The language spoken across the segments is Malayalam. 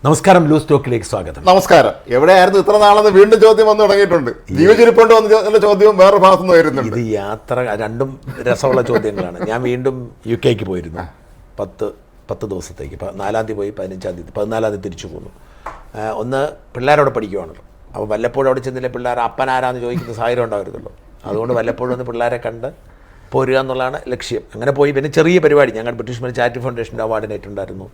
നമസ്കാരം, ലൂസ് ടോക്കിലേക്ക് സ്വാഗതം. നമസ്കാരം. എവിടെയായിരുന്നു ഇത്ര നാളെന്ന് വീണ്ടും ചോദ്യം വന്ന് തുടങ്ങിയിട്ടുണ്ട്. ജീവിച്ചിരിപ്പുണ്ട് വന്ന ചോദ്യവും വേറെ ഭാഗത്തുനിന്ന് വരുന്നുണ്ട്. ഇത് യാത്ര രണ്ടും രസമുള്ള ചോദ്യങ്ങളാണ്. ഞാൻ വീണ്ടും UK പോയിരുന്നു 10 ദിവസത്തേക്ക്. 4-ാം തീയതി പോയി, 15-ാം തീയതി 14-ാം തീയതി തിരിച്ചു പോന്നു. ഒന്ന് പിള്ളേരവിടെ പഠിക്കുവാണല്ലോ, അപ്പോൾ വല്ലപ്പോഴും അവിടെ ചെന്നില്ല പിള്ളേർ അപ്പൻ ആരാന്ന് ചോദിക്കുന്ന സാഹചര്യം ഉണ്ടാവരുതല്ലോ. അതുകൊണ്ട് വല്ലപ്പോഴും ഒന്ന് പിള്ളേരെ കണ്ട് പോരുക എന്നുള്ളതാണ് ലക്ഷ്യം. അങ്ങനെ പോയി. പിന്നെ ചെറിയ പരിപാടി, ഞങ്ങൾ ബ്രിട്ടീഷ് മലയാളി ചാരിറ്റി ഫൗണ്ടേഷൻ്റെ അവാർഡിനായിട്ടുണ്ടായിരുന്നു.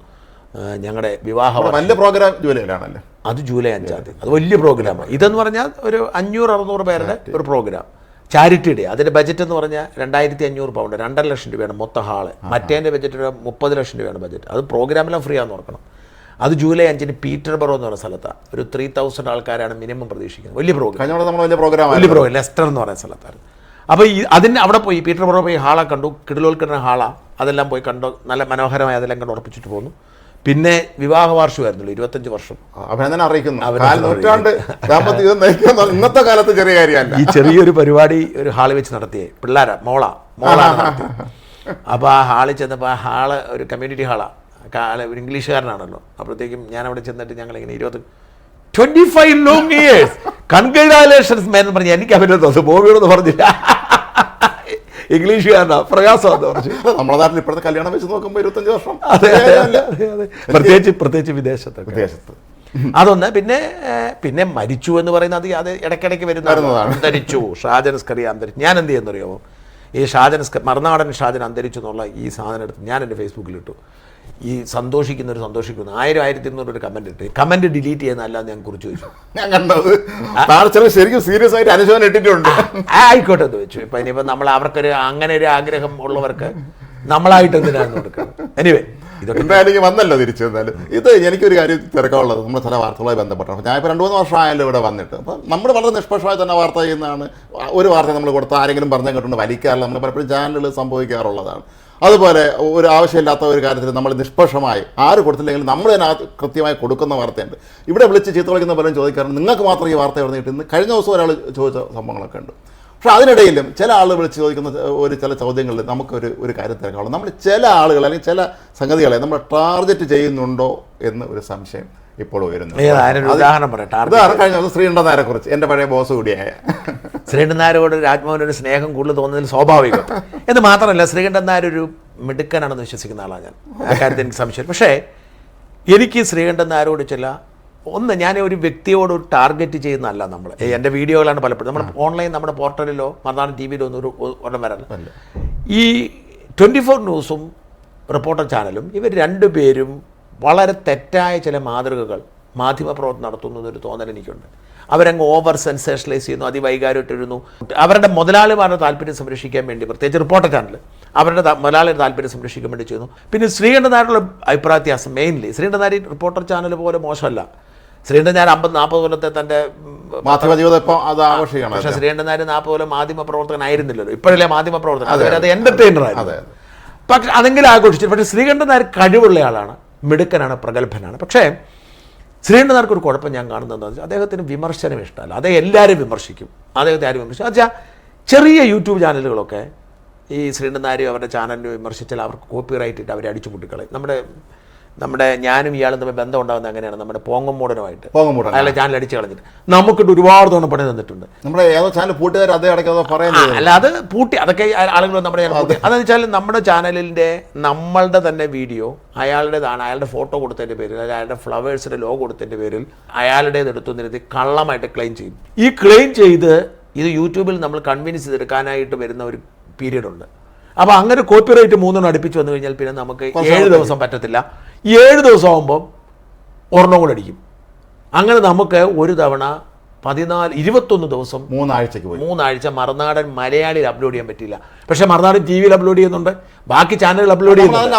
ഞങ്ങളുടെ വിവാഹം വലിയ പ്രോഗ്രാം ജൂലൈയിലാണല്ലേ? അത് ജൂലൈ 5-ാം തീയതി. അത് വലിയ പ്രോഗ്രാമാണ്. ഇതെന്ന് പറഞ്ഞാൽ ഒരു 500-600 പേരുടെ ഒരു പ്രോഗ്രാം, ചാരിറ്റി ഡേ. അതിൻ്റെ ബജറ്റ് എന്ന് പറഞ്ഞാൽ 2500 പൗണ്ട്, 2.5 ലക്ഷം രൂപയാണ് മൊത്തം ഹാള്. മറ്റേതിൻ്റെ ബജറ്റ് ഒരു 30 ലക്ഷം രൂപയാണ് ബജറ്റ്. അത് പ്രോഗ്രാമെല്ലാം ഫ്രീ ആണെന്ന് ഓർക്കണം. അത് ജൂലൈ 5-ന് പീറ്റർബറോ എന്ന് പറയുന്ന സ്ഥലത്താണ്. ഒരു 3000 ആൾക്കാരാണ് മിനിമം പ്രതീക്ഷിക്കുന്നത്. വലിയ പ്രോഗ്രാം ലെസ്റ്റർ എന്ന് പറയുന്ന സ്ഥലത്തായിരുന്നു. അപ്പോൾ അതിന് അവിടെ പോയി പീറ്റർബറോ പോയി ഹാളെ കണ്ടു. കിടിലോൽക്കുന്ന ഹാളാണ്. അതെല്ലാം പോയി കണ്ടു. നല്ല മനോഹരമായി അതെല്ലാം കണ്ട് ഉറപ്പിച്ചിട്ട് പോന്നു. പിന്നെ വിവാഹ വാർഷികമായിരുന്നല്ലോ, 25 വർഷം. അഭിനന്ദനം അറിയിക്കുന്നു. ഇന്നത്തെ കാലത്ത് ചെറിയ കാര്യമല്ല. ഈ ചെറിയൊരു പരിപാടി ഒരു ഹാളിൽ വെച്ച് നടത്തിയേ. മോളാണ് നടത്തിയത്. അപ്പോൾ ആ ഹാളിൽ ചെന്നപ്പോൾ ആ ഹാള് ഒരു കമ്മ്യൂണിറ്റി ഹാളാണ്. ഒരു ഇംഗ്ലീഷുകാരനാണല്ലോ. അപ്പോഴത്തേക്കും ഞാൻ അവിടെ ചെന്നിട്ട് ഞങ്ങളിങ്ങനെ 25 ലോങ് ഇയേഴ്സ് കൺഗ്രാജുലേഷൻസ് മാൻ എന്ന് പറഞ്ഞാൽ എനിക്ക് അവരുടെ തോന്നുന്നു ബോബിയോടൊന്നും പറഞ്ഞില്ല. ഇംഗ്ലീഷുകാരനാ, പ്രയാസമാണെന്ന് പറഞ്ഞു. നമ്മുടെ നാട്ടിൽ ഇപ്പോഴത്തെ കല്യാണം വെച്ച് നോക്കുമ്പോൾ 25 വർഷം. പ്രത്യേകിച്ച് വിദേശത്ത്. അതൊന്ന്. പിന്നെ മരിച്ചു എന്ന് പറയുന്നത് അത് ഇടയ്ക്കിടയ്ക്ക് വരുന്നതാണ്. അന്തരിച്ചു, ഷാജൻ അസ്കറി അന്തരിച്ചു. ഞാൻ എന്ത് ചെയ്യുന്നറിയാമോ, ഈ മറുനാടൻ ഷാജൻ അന്തരിച്ചു എന്നുള്ള ഈ സാധനം എടുത്ത് ഞാൻ എൻ്റെ ഫേസ്ബുക്കിലിട്ടു. ഈ സന്തോഷിക്കുന്നു 1000-1200 ഒരു കമന്റ് ഡിലീറ്റ് ചെയ്യുന്നതല്ലാതെ ഞാൻ കുറിച്ച് വെച്ചു. ഞാൻ കണ്ടത് ശരിക്കും സീരിയസ് ആയിട്ട് അനുശോചനം ഇട്ടിട്ടുണ്ട്. ആയിക്കോട്ടെ എന്ന് വെച്ചു. ഇപ്പം ഇനിയിപ്പോൾ നമ്മൾ അവർക്കൊരു അങ്ങനെ ഒരു ആഗ്രഹം ഉള്ളവർക്ക് നമ്മളായിട്ട് എന്തിനാണ് കൊടുക്കുന്നത്. എനിവേ, എന്തായാലും വന്നല്ലോ തിരിച്ചു. എന്നാലും ഇത് എനിക്കൊരു കാര്യം തിരക്കാനുള്ളത്, നമ്മുടെ ചില വാർത്തകളുമായി ബന്ധപ്പെട്ടാണ്. ഞാൻ ഇപ്പോൾ 2-3 വർഷമായാലും ഇവിടെ വന്നിട്ട്. അപ്പം നമ്മൾ വളരെ നിഷ്പക്ഷമായി തന്നെ വാർത്ത ചെയ്യുന്നതാണ്. ഒരു വാർത്ത നമ്മൾ കൊടുത്ത് ആരെങ്കിലും പറഞ്ഞാൽ കേട്ടുണ്ട് വലിക്കാറില്ല. നമ്മൾ പലപ്പോഴും ചാനലുകൾ സംഭവിക്കാറുള്ളതാണ്. അതുപോലെ ഒരു ആവശ്യമില്ലാത്ത ഒരു കാര്യത്തിൽ നമ്മൾ നിഷ്പക്ഷമായി ആര് കൊടുത്തില്ലെങ്കിലും നമ്മൾ തന്നെ കൃത്യമായി കൊടുക്കുന്ന വാർത്തയുണ്ട്. ഇവിടെ വിളിച്ച് ചീത്ത വിളിക്കുന്ന പലരും ചോദിക്കാറുണ്ട്, നിങ്ങൾക്ക് മാത്രം ഈ വാർത്ത എവിടെ കിട്ടുന്നത്. കഴിഞ്ഞ ദിവസം ഒരാൾ ചോദിച്ച സംഭവങ്ങളൊക്കെ ഉണ്ട്. പക്ഷേ അതിനിടയിലും ചില ആളുകൾ വിളിച്ച് ചോദിക്കുന്ന ചില ചോദ്യങ്ങളിൽ നമുക്കൊരു കാര്യം തിരക്കാവുള്ളൂ. നമ്മൾ ചില ആളുകൾ അല്ലെങ്കിൽ ചില സംഗതികളെ നമ്മൾ ടാർഗറ്റ് ചെയ്യുന്നുണ്ടോ എന്ന് ഒരു സംശയം ഇപ്പോൾ വരുന്നു. ഉദാഹരണം പറയാം. കഴിഞ്ഞ ദിവസം ശ്രീകണ്ഠൻ നായരെ കുറിച്ച്, എൻ്റെ പഴയ ബോസ് കൂടിയായ ശ്രീകണ്ഠൻ നായരോട് രാജ്മോഹനൊരു സ്നേഹം കൂടുതൽ തോന്നുന്നതിൽ സ്വാഭാവികം. എന്ന് മാത്രമല്ല, ശ്രീകണ്ഠൻ നായർ ഒരു മിടുക്കനാണെന്ന് വിശ്വസിക്കുന്ന ആളാണ് ഞാൻ. ആ കാര്യത്തിൽ എനിക്ക് സംശയം. പക്ഷേ എനിക്ക് ശ്രീകണ്ഠൻ നായരോട് ഞാൻ ഒരു വ്യക്തിയോട് ഒരു ടാർഗറ്റ് ചെയ്യുന്നതല്ല. നമ്മൾ എൻ്റെ വീഡിയോകളാണ് പലപ്പോഴും നമ്മുടെ ഓൺലൈൻ നമ്മുടെ പോർട്ടലിലോ മറുനാടൻ TV-യിലോ ഒന്നും വരാൻ. ഈ 24 ന്യൂസും റിപ്പോർട്ടർ ചാനലും ഇവർ രണ്ടുപേരും വളരെ തെറ്റായ ചില മാതൃകകൾ മാധ്യമപ്രവർത്തനം നടത്തുന്നതൊരു തോന്നൽ എനിക്കുണ്ട്. അവരങ്ങ് ഓവർ സെൻസേഷനലൈസ് ചെയ്യുന്നു, അതിവൈകാരിട്ടിരുന്നു. അവരുടെ മുതലാളിമാരുടെ താല്പര്യം സംരക്ഷിക്കാൻ വേണ്ടി, പ്രത്യേകിച്ച് റിപ്പോർട്ടർ ചാനൽ അവരുടെ മുതലാളിയുടെ താല്പര്യം സംരക്ഷിക്കാൻ വേണ്ടി ചെയ്യുന്നു. പിന്നെ ശ്രീകണ്ഠൻ നായരുടെ അഭിപ്രായ വ്യത്യാസം mainly, Sreekandan Nair reporter channel പോലെ മോശമല്ല. ശ്രീകണ്ഠൻ നായർ 50-40 കൊല്ലത്തെ തൻ്റെ മാധ്യമ ജീവിതം അത് ആഘോഷിക്കണം. പക്ഷേ ശ്രീകണ്ഠൻ നായർ 40 കൊല്ലം മാധ്യമ പ്രവർത്തകനായിരുന്നില്ലല്ലോ. ഇപ്പോഴല്ലേ മാധ്യമ പ്രവർത്തകൻ, അതുവരെ അത് എൻ്റർടൈനറായിരുന്നു. പക്ഷെ അതെങ്കിലും ആഘോഷിച്ചു. പക്ഷേ ശ്രീകണ്ഠൻ നായർ കഴിവുള്ള ആളാണ്, മിടുക്കനാണ്, പ്രഗത്ഭനാണ്. പക്ഷേ ശ്രീകണ്ഠൻ നായർക്ക് ഒരു കുഴപ്പം ഞാൻ കാണുന്നത് എന്താണെന്ന് വെച്ചാൽ അദ്ദേഹത്തിന് വിമർശനം ഇഷ്ടമല്ല. അദ്ദേഹം എല്ലാവരും വിമർശിക്കും, അദ്ദേഹത്തെ ആരും വിമർശിക്കും. എന്നുവെച്ചാൽ ചെറിയ യൂട്യൂബ് ചാനലുകളൊക്കെ ഈ ശ്രീകണ്ഠൻ നായർ അവരുടെ ചാനലിനെ വിമർശിച്ചാൽ അവർക്ക് കോപ്പിറൈറ്റ് ഇട്ട് അവരെ അടിച്ചു പൊട്ടിക്കളയും. നമ്മുടെ ഞാനും ഇയാളും തമ്മിൽ ബന്ധം ഉണ്ടാകുന്നത് അങ്ങനെയാണ്. നമ്മുടെ പോങ്ങമ്മൂടനുമായിട്ട് അയാളെ ചാനൽ അടിച്ചു കളഞ്ഞിട്ട് നമുക്കിട്ട് ഒരുപാട് തവണ പണി തന്നിട്ടുണ്ട്. നമ്മുടെ ഏതോ ചാനൽ പൂട്ടുകാർ അതേ അടയ്ക്കാതെ പറയുന്നത് അല്ല, അത് പൂട്ടി, അതൊക്കെ ആളുകൾ നമ്മുടെ ചാനൽ പൂട്ടി. അതെന്ന് വെച്ചാൽ നമ്മുടെ ചാനലിൻ്റെ നമ്മളുടെ തന്നെ വീഡിയോ അയാളുടേതാണ്, അയാളുടെ ഫോട്ടോ കൊടുത്തതിൻ്റെ പേരിൽ, അയാളുടെ ഫ്ലവേഴ്സിൻ്റെ ലോഗോ കൊടുത്തതിൻ്റെ പേരിൽ അയാളുടേത് എടുത്തു നിർത്തി കള്ളമായിട്ട് ക്ലെയിം ചെയ്യും. ഈ ക്ലെയിം ചെയ്ത് ഇത് യൂട്യൂബിൽ നമ്മൾ കൺവിൻസ് ചെയ്തെടുക്കാനായിട്ട് വരുന്ന ഒരു പീരീഡ് ഉണ്ട്. അപ്പോൾ അങ്ങനെ കോപ്പിറൈറ്റ് 3 അടുപ്പിച്ച് വന്നു കഴിഞ്ഞാൽ പിന്നെ നമുക്ക് 7 ദിവസം പറ്റത്തില്ല. 7 ദിവസം ആകുമ്പം ഒരെണ്ണം കൂടെ അടിക്കും. അങ്ങനെ നമുക്ക് ഒരു തവണ 21 ദിവസം 3 ആഴ്ച മറുനാടൻ മലയാളിയിൽ അപ്ലോഡ് ചെയ്യാൻ പറ്റില്ല. പക്ഷേ മറുനാടൻ TV-യിൽ അപ്ലോഡ് ചെയ്യുന്നുണ്ട്, ബാക്കി ചാനലുകൾ അപ്ലോഡ് ചെയ്യുന്നുണ്ട്,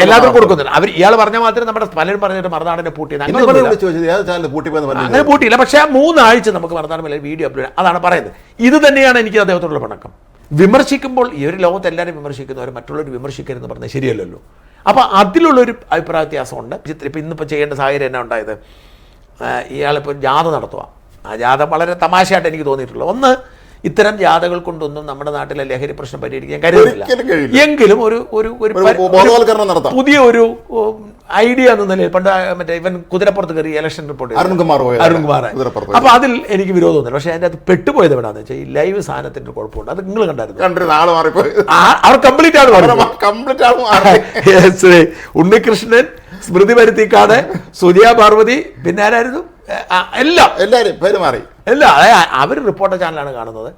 എല്ലാവരും കൊടുക്കുന്നുണ്ട്. ഇയാൾ പറഞ്ഞ മാത്രമേ നമ്മുടെ പലരും പറഞ്ഞിട്ട് മറുനാടനെ പൂട്ടിയത്. അങ്ങനെ പൂട്ടിയില്ല. പക്ഷേ 3 ആഴ്ച നമുക്ക് മറുനാടൻ മലയാളി വീഡിയോ അപ്ലോഡ് ചെയ്യാം. അതാണ് പറയുന്നത്. ഇത് തന്നെയാണ് എനിക്ക് അദ്ദേഹത്തോടുള്ള പണക്കം. വിമർശിക്കുമ്പോൾ ഈ ഒരു ലോകത്ത് എല്ലാവരും വിമർശിക്കുന്നവർ മറ്റുള്ളവർ വിമർശിക്കരുതെന്ന് പറഞ്ഞാൽ ശരിയല്ലല്ലോ. അപ്പോൾ അതിലുള്ളൊരു അഭിപ്രായ വ്യത്യാസമുണ്ട്. ഇപ്പം ഇന്നിപ്പോൾ ചെയ്യേണ്ട സാഹചര്യം എന്നാ ഉണ്ടായത്, ഇയാളിപ്പോൾ ജാഥ നടത്തുക. ആ ജാഥ വളരെ തമാശയായിട്ട് എനിക്ക് തോന്നിയിട്ടുള്ളൂ. ഒന്ന്, ഇത്തരം ജാഥകൾ കൊണ്ടൊന്നും നമ്മുടെ നാട്ടിലെ ലഹരി പ്രശ്നം പരിഹരിക്കാൻ കഴിയുന്നില്ല. ഒരിക്കലും കഴിയില്ല. എങ്കിലും ഒരു ബോധവൽക്കരണം നടത്താം. പുതിയ ഒരു ഐഡിയ എന്ന നിലയിൽ പണ്ട് മറ്റേ ഇവൻ കുതിരപ്പുറത്ത് കയറി ഇലക്ഷൻ റിപ്പോർട്ട് അരുൺകുമാർ അപ്പൊ അതിൽ എനിക്ക് വിരോധമൊന്നുമില്ല. പക്ഷെ അതിന്റെ അത് പെട്ടുപോയത് എവിടെയാണെന്ന് വെച്ചാൽ ഈ ലൈവ് സാധനത്തിന്റെ ഒരു കുഴപ്പമുണ്ട്. അത് നിങ്ങൾ കണ്ടായിരുന്നു. അവർ കംപ്ലീറ്റ് ആണ്. ഉണ്ണികൃഷ്ണൻ, സ്മൃതി പരുത്തിക്കാട്, സുജിയ പാർവതി, പിന്നെ ആരായിരുന്നു, എല്ലാവരും പേര് മാറി. അതായത് അവർ റിപ്പോർട്ടർ ചാനലാണ് കാണുന്നത്.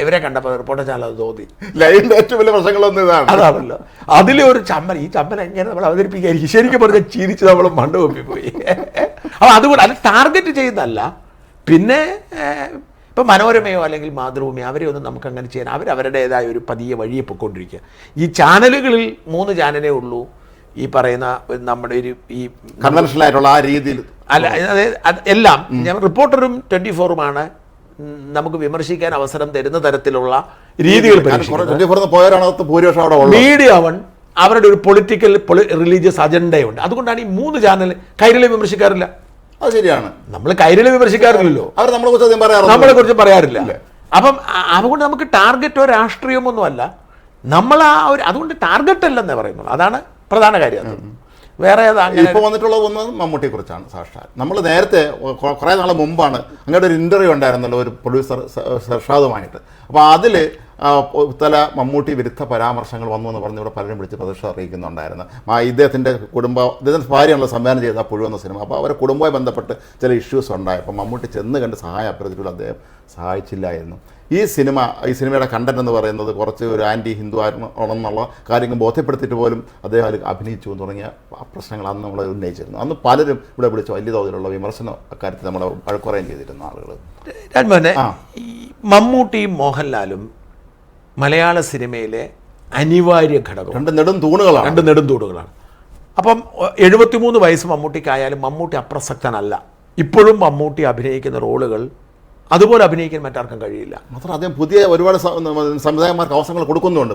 ഇവരെ കണ്ടപ്പോൾ റിപ്പോർട്ടർ ചാനൽ അത് തോന്നി. ലൈവിന്റെ ഏറ്റവും വലിയ പ്രശ്നങ്ങളൊന്നും ഇതാണ്. അതാണല്ലോ അതിലെ ഒരു ചമ്മൽ. ഈ ചമ്മൽ എങ്ങനെ നമ്മൾ അവതരിപ്പിക്കായിരിക്കും? ശരിക്കും പറഞ്ഞാൽ ചിരിച്ച് നമ്മൾ മണ്ട പോയി. അപ്പോൾ അതുകൊണ്ട് അത് ടാർഗറ്റ് ചെയ്യുന്നതല്ല. പിന്നെ ഇപ്പം മനോരമയോ അല്ലെങ്കിൽ മാതൃഭൂമിയോ അവരെ ഒന്നും നമുക്ക് അങ്ങനെ ചെയ്യാൻ അവരവരുടേതായ ഒരു പതിയെ വഴിയെ പൊയ്ക്കൊണ്ടിരിക്കുക. ഈ ചാനലുകളിൽ 3 ചാനലേ ഉള്ളൂ. ഈ പറയുന്ന നമ്മുടെ ഒരു ഈ കൺവെൻഷണൽ ആയിട്ടുള്ള ആ രീതിയിൽ അല്ല, അതായത് എല്ലാം റിപ്പോർട്ടറും 24ഉമാണ് നമുക്ക് വിമർശിക്കാൻ അവസരം തരുന്ന തരത്തിലുള്ള രീതികൾ. മീഡിയ വൺ അവരുടെ ഒരു പൊളിറ്റിക്കൽ റിലീജിയസ് അജണ്ടയുണ്ട്. അതുകൊണ്ടാണ് ഈ 3 ചാനൽ കൈരളി വിമർശിക്കാറില്ല. അത് ശരിയാണ്. നമ്മൾ കൈരളി വിമർശിക്കാറില്ലല്ലോ, അവർ നമ്മളെ കുറിച്ച് പറയാറില്ല. അപ്പം അതുകൊണ്ട് നമുക്ക് ടാർഗറ്റോ രാഷ്ട്രീയമൊന്നുമല്ല. നമ്മൾ ആ ഒരു അതുകൊണ്ട് ടാർഗറ്റ് അല്ലെന്നേ പറയുന്നുള്ളൂ. അതാണ് പ്രധാന കാര്യം. വേറെ ഇപ്പോൾ വന്നിട്ടുള്ളത് ഒന്ന് മമ്മൂട്ടിയെ കുറിച്ചാണ്. സാക്ഷാൽ നമ്മൾ നേരത്തെ കുറേ നാൾ മുമ്പാണ് അങ്ങോട്ട് ഒരു ഇൻ്റർവ്യൂ ഉണ്ടായിരുന്നല്ലോ ഒരു പ്രൊഡ്യൂസർ സർഷാദുമായിട്ട്. അപ്പോൾ അതിൽ ചില മമ്മൂട്ടി വിരുദ്ധ പരാമർശങ്ങൾ വന്നു എന്ന് പറഞ്ഞ് ഇവിടെ പലരും വിളിച്ച് പ്രതിഷേധം അറിയിക്കുന്നുണ്ടായിരുന്നു. ഇദ്ദേഹത്തിൻ്റെ ഭാര്യയാണല്ലോ സംവിധാനം ചെയ്ത പുഴു എന്ന സിനിമ. അപ്പോൾ അവരുടെ കുടുംബവുമായി ബന്ധപ്പെട്ട് ചില ഇഷ്യൂസ് ഉണ്ടായി. അപ്പോൾ മമ്മൂട്ടി ചെന്ന് കണ്ട് സഹായം അഭ്യർത്ഥിച്ചുള്ള അദ്ദേഹം സഹായിച്ചില്ലായിരുന്നു. ഈ സിനിമയുടെ കണ്ടന്റ് എന്ന് പറയുന്നത് കുറച്ച് ഒരു ആൻറ്റി ഹിന്ദു ആണെന്നുള്ള കാര്യങ്ങൾ ബോധ്യപ്പെടുത്തിയിട്ട് പോലും അദ്ദേഹം അഭിനയിച്ചു തുടങ്ങിയ പ്രശ്നങ്ങൾ അന്ന് നമ്മൾ ഉന്നയിച്ചിരുന്നു. അന്ന് പലരും ഇവിടെ വിളിച്ച് വലിയ തോതിലുള്ള വിമർശനം അക്കാര്യത്തിൽ നമ്മൾ വഴക്കുറയും ചെയ്തിരുന്ന ആളുകൾ. മമ്മൂട്ടിയും മോഹൻലാലും മലയാള സിനിമയിലെ അനിവാര്യ ഘടകം, 2 നെടും തൂണുകളാണ്. അപ്പം 73 വയസ്സ് മമ്മൂട്ടിക്കായാലും മമ്മൂട്ടി അപ്രസക്തനല്ല. ഇപ്പോഴും മമ്മൂട്ടി അഭിനയിക്കുന്ന റോളുകൾ അതുപോലെ അഭിനയിക്കാൻ മറ്റാർക്കും കഴിയില്ല. മാത്രം അദ്ദേഹം പുതിയ ഒരുപാട് സംവിധായകന്മാർക്ക് അവസരങ്ങൾ കൊടുക്കുന്നുണ്ട്.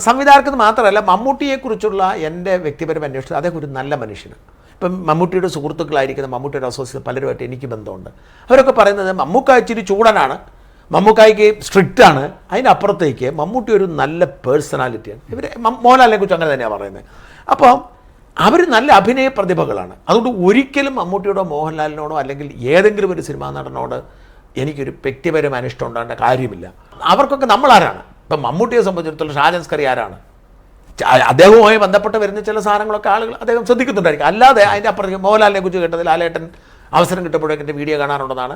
സംവിധായകർക്ക് മാത്രമല്ല, മമ്മൂട്ടിയെക്കുറിച്ചുള്ള എൻ്റെ വ്യക്തിപരമായ അന്വേഷണം അദ്ദേഹം ഒരു നല്ല മനുഷ്യനാണ്. ഇപ്പം മമ്മൂട്ടിയുടെ സുഹൃത്തുക്കളായിരിക്കുന്ന മമ്മൂട്ടിയുടെ അസോസിയേറ്റ് പലരുമായിട്ട് എനിക്ക് ബന്ധമുണ്ട്. അവരൊക്കെ പറയുന്നത് മമ്മൂക്ക ഇച്ചിരി ചൂടനാണ്, മമ്മൂക്കായ്ക്ക് സ്ട്രിക്റ്റാണ്. അതിനപ്പുറത്തേക്ക് മമ്മൂട്ടി ഒരു നല്ല പേഴ്സണാലിറ്റിയാണ്. ഇവർ മോഹൻലാലിനെ കുറിച്ച് അങ്ങനെ തന്നെയാണ് പറയുന്നത്. അപ്പോൾ അവർ നല്ല അഭിനയ പ്രതിഭകളാണ്. അതുകൊണ്ട് ഒരിക്കലും മമ്മൂട്ടിയോടോ മോഹൻലാലിനോടോ അല്ലെങ്കിൽ ഏതെങ്കിലും ഒരു സിനിമാ നടനോട് എനിക്കൊരു വ്യക്തിപരമായ അനിഷ്ടം ഉണ്ടാകേണ്ട കാര്യമില്ല. അവർക്കൊക്കെ നമ്മളാരാണ്? ഇപ്പം മമ്മൂട്ടിയെ സംബന്ധിച്ചിടത്തോളം ഷാജൻ സ്കറി ആരാണ്? അദ്ദേഹവുമായി ബന്ധപ്പെട്ട് വരുന്ന ചില സാധനങ്ങളൊക്കെ ആളുകൾ അദ്ദേഹം ശ്രദ്ധിക്കുന്നുണ്ടായിരിക്കും. അല്ലാതെ അതിൻ്റെ അപ്പുറത്തേക്ക് മോഹൻലാലിനെ കുറിച്ച് കേട്ടത് ലാലേട്ടൻ അവസരം കിട്ടുമ്പോഴേക്കും എൻ്റെ വീഡിയോ കാണാറുണ്ടെന്നാണ്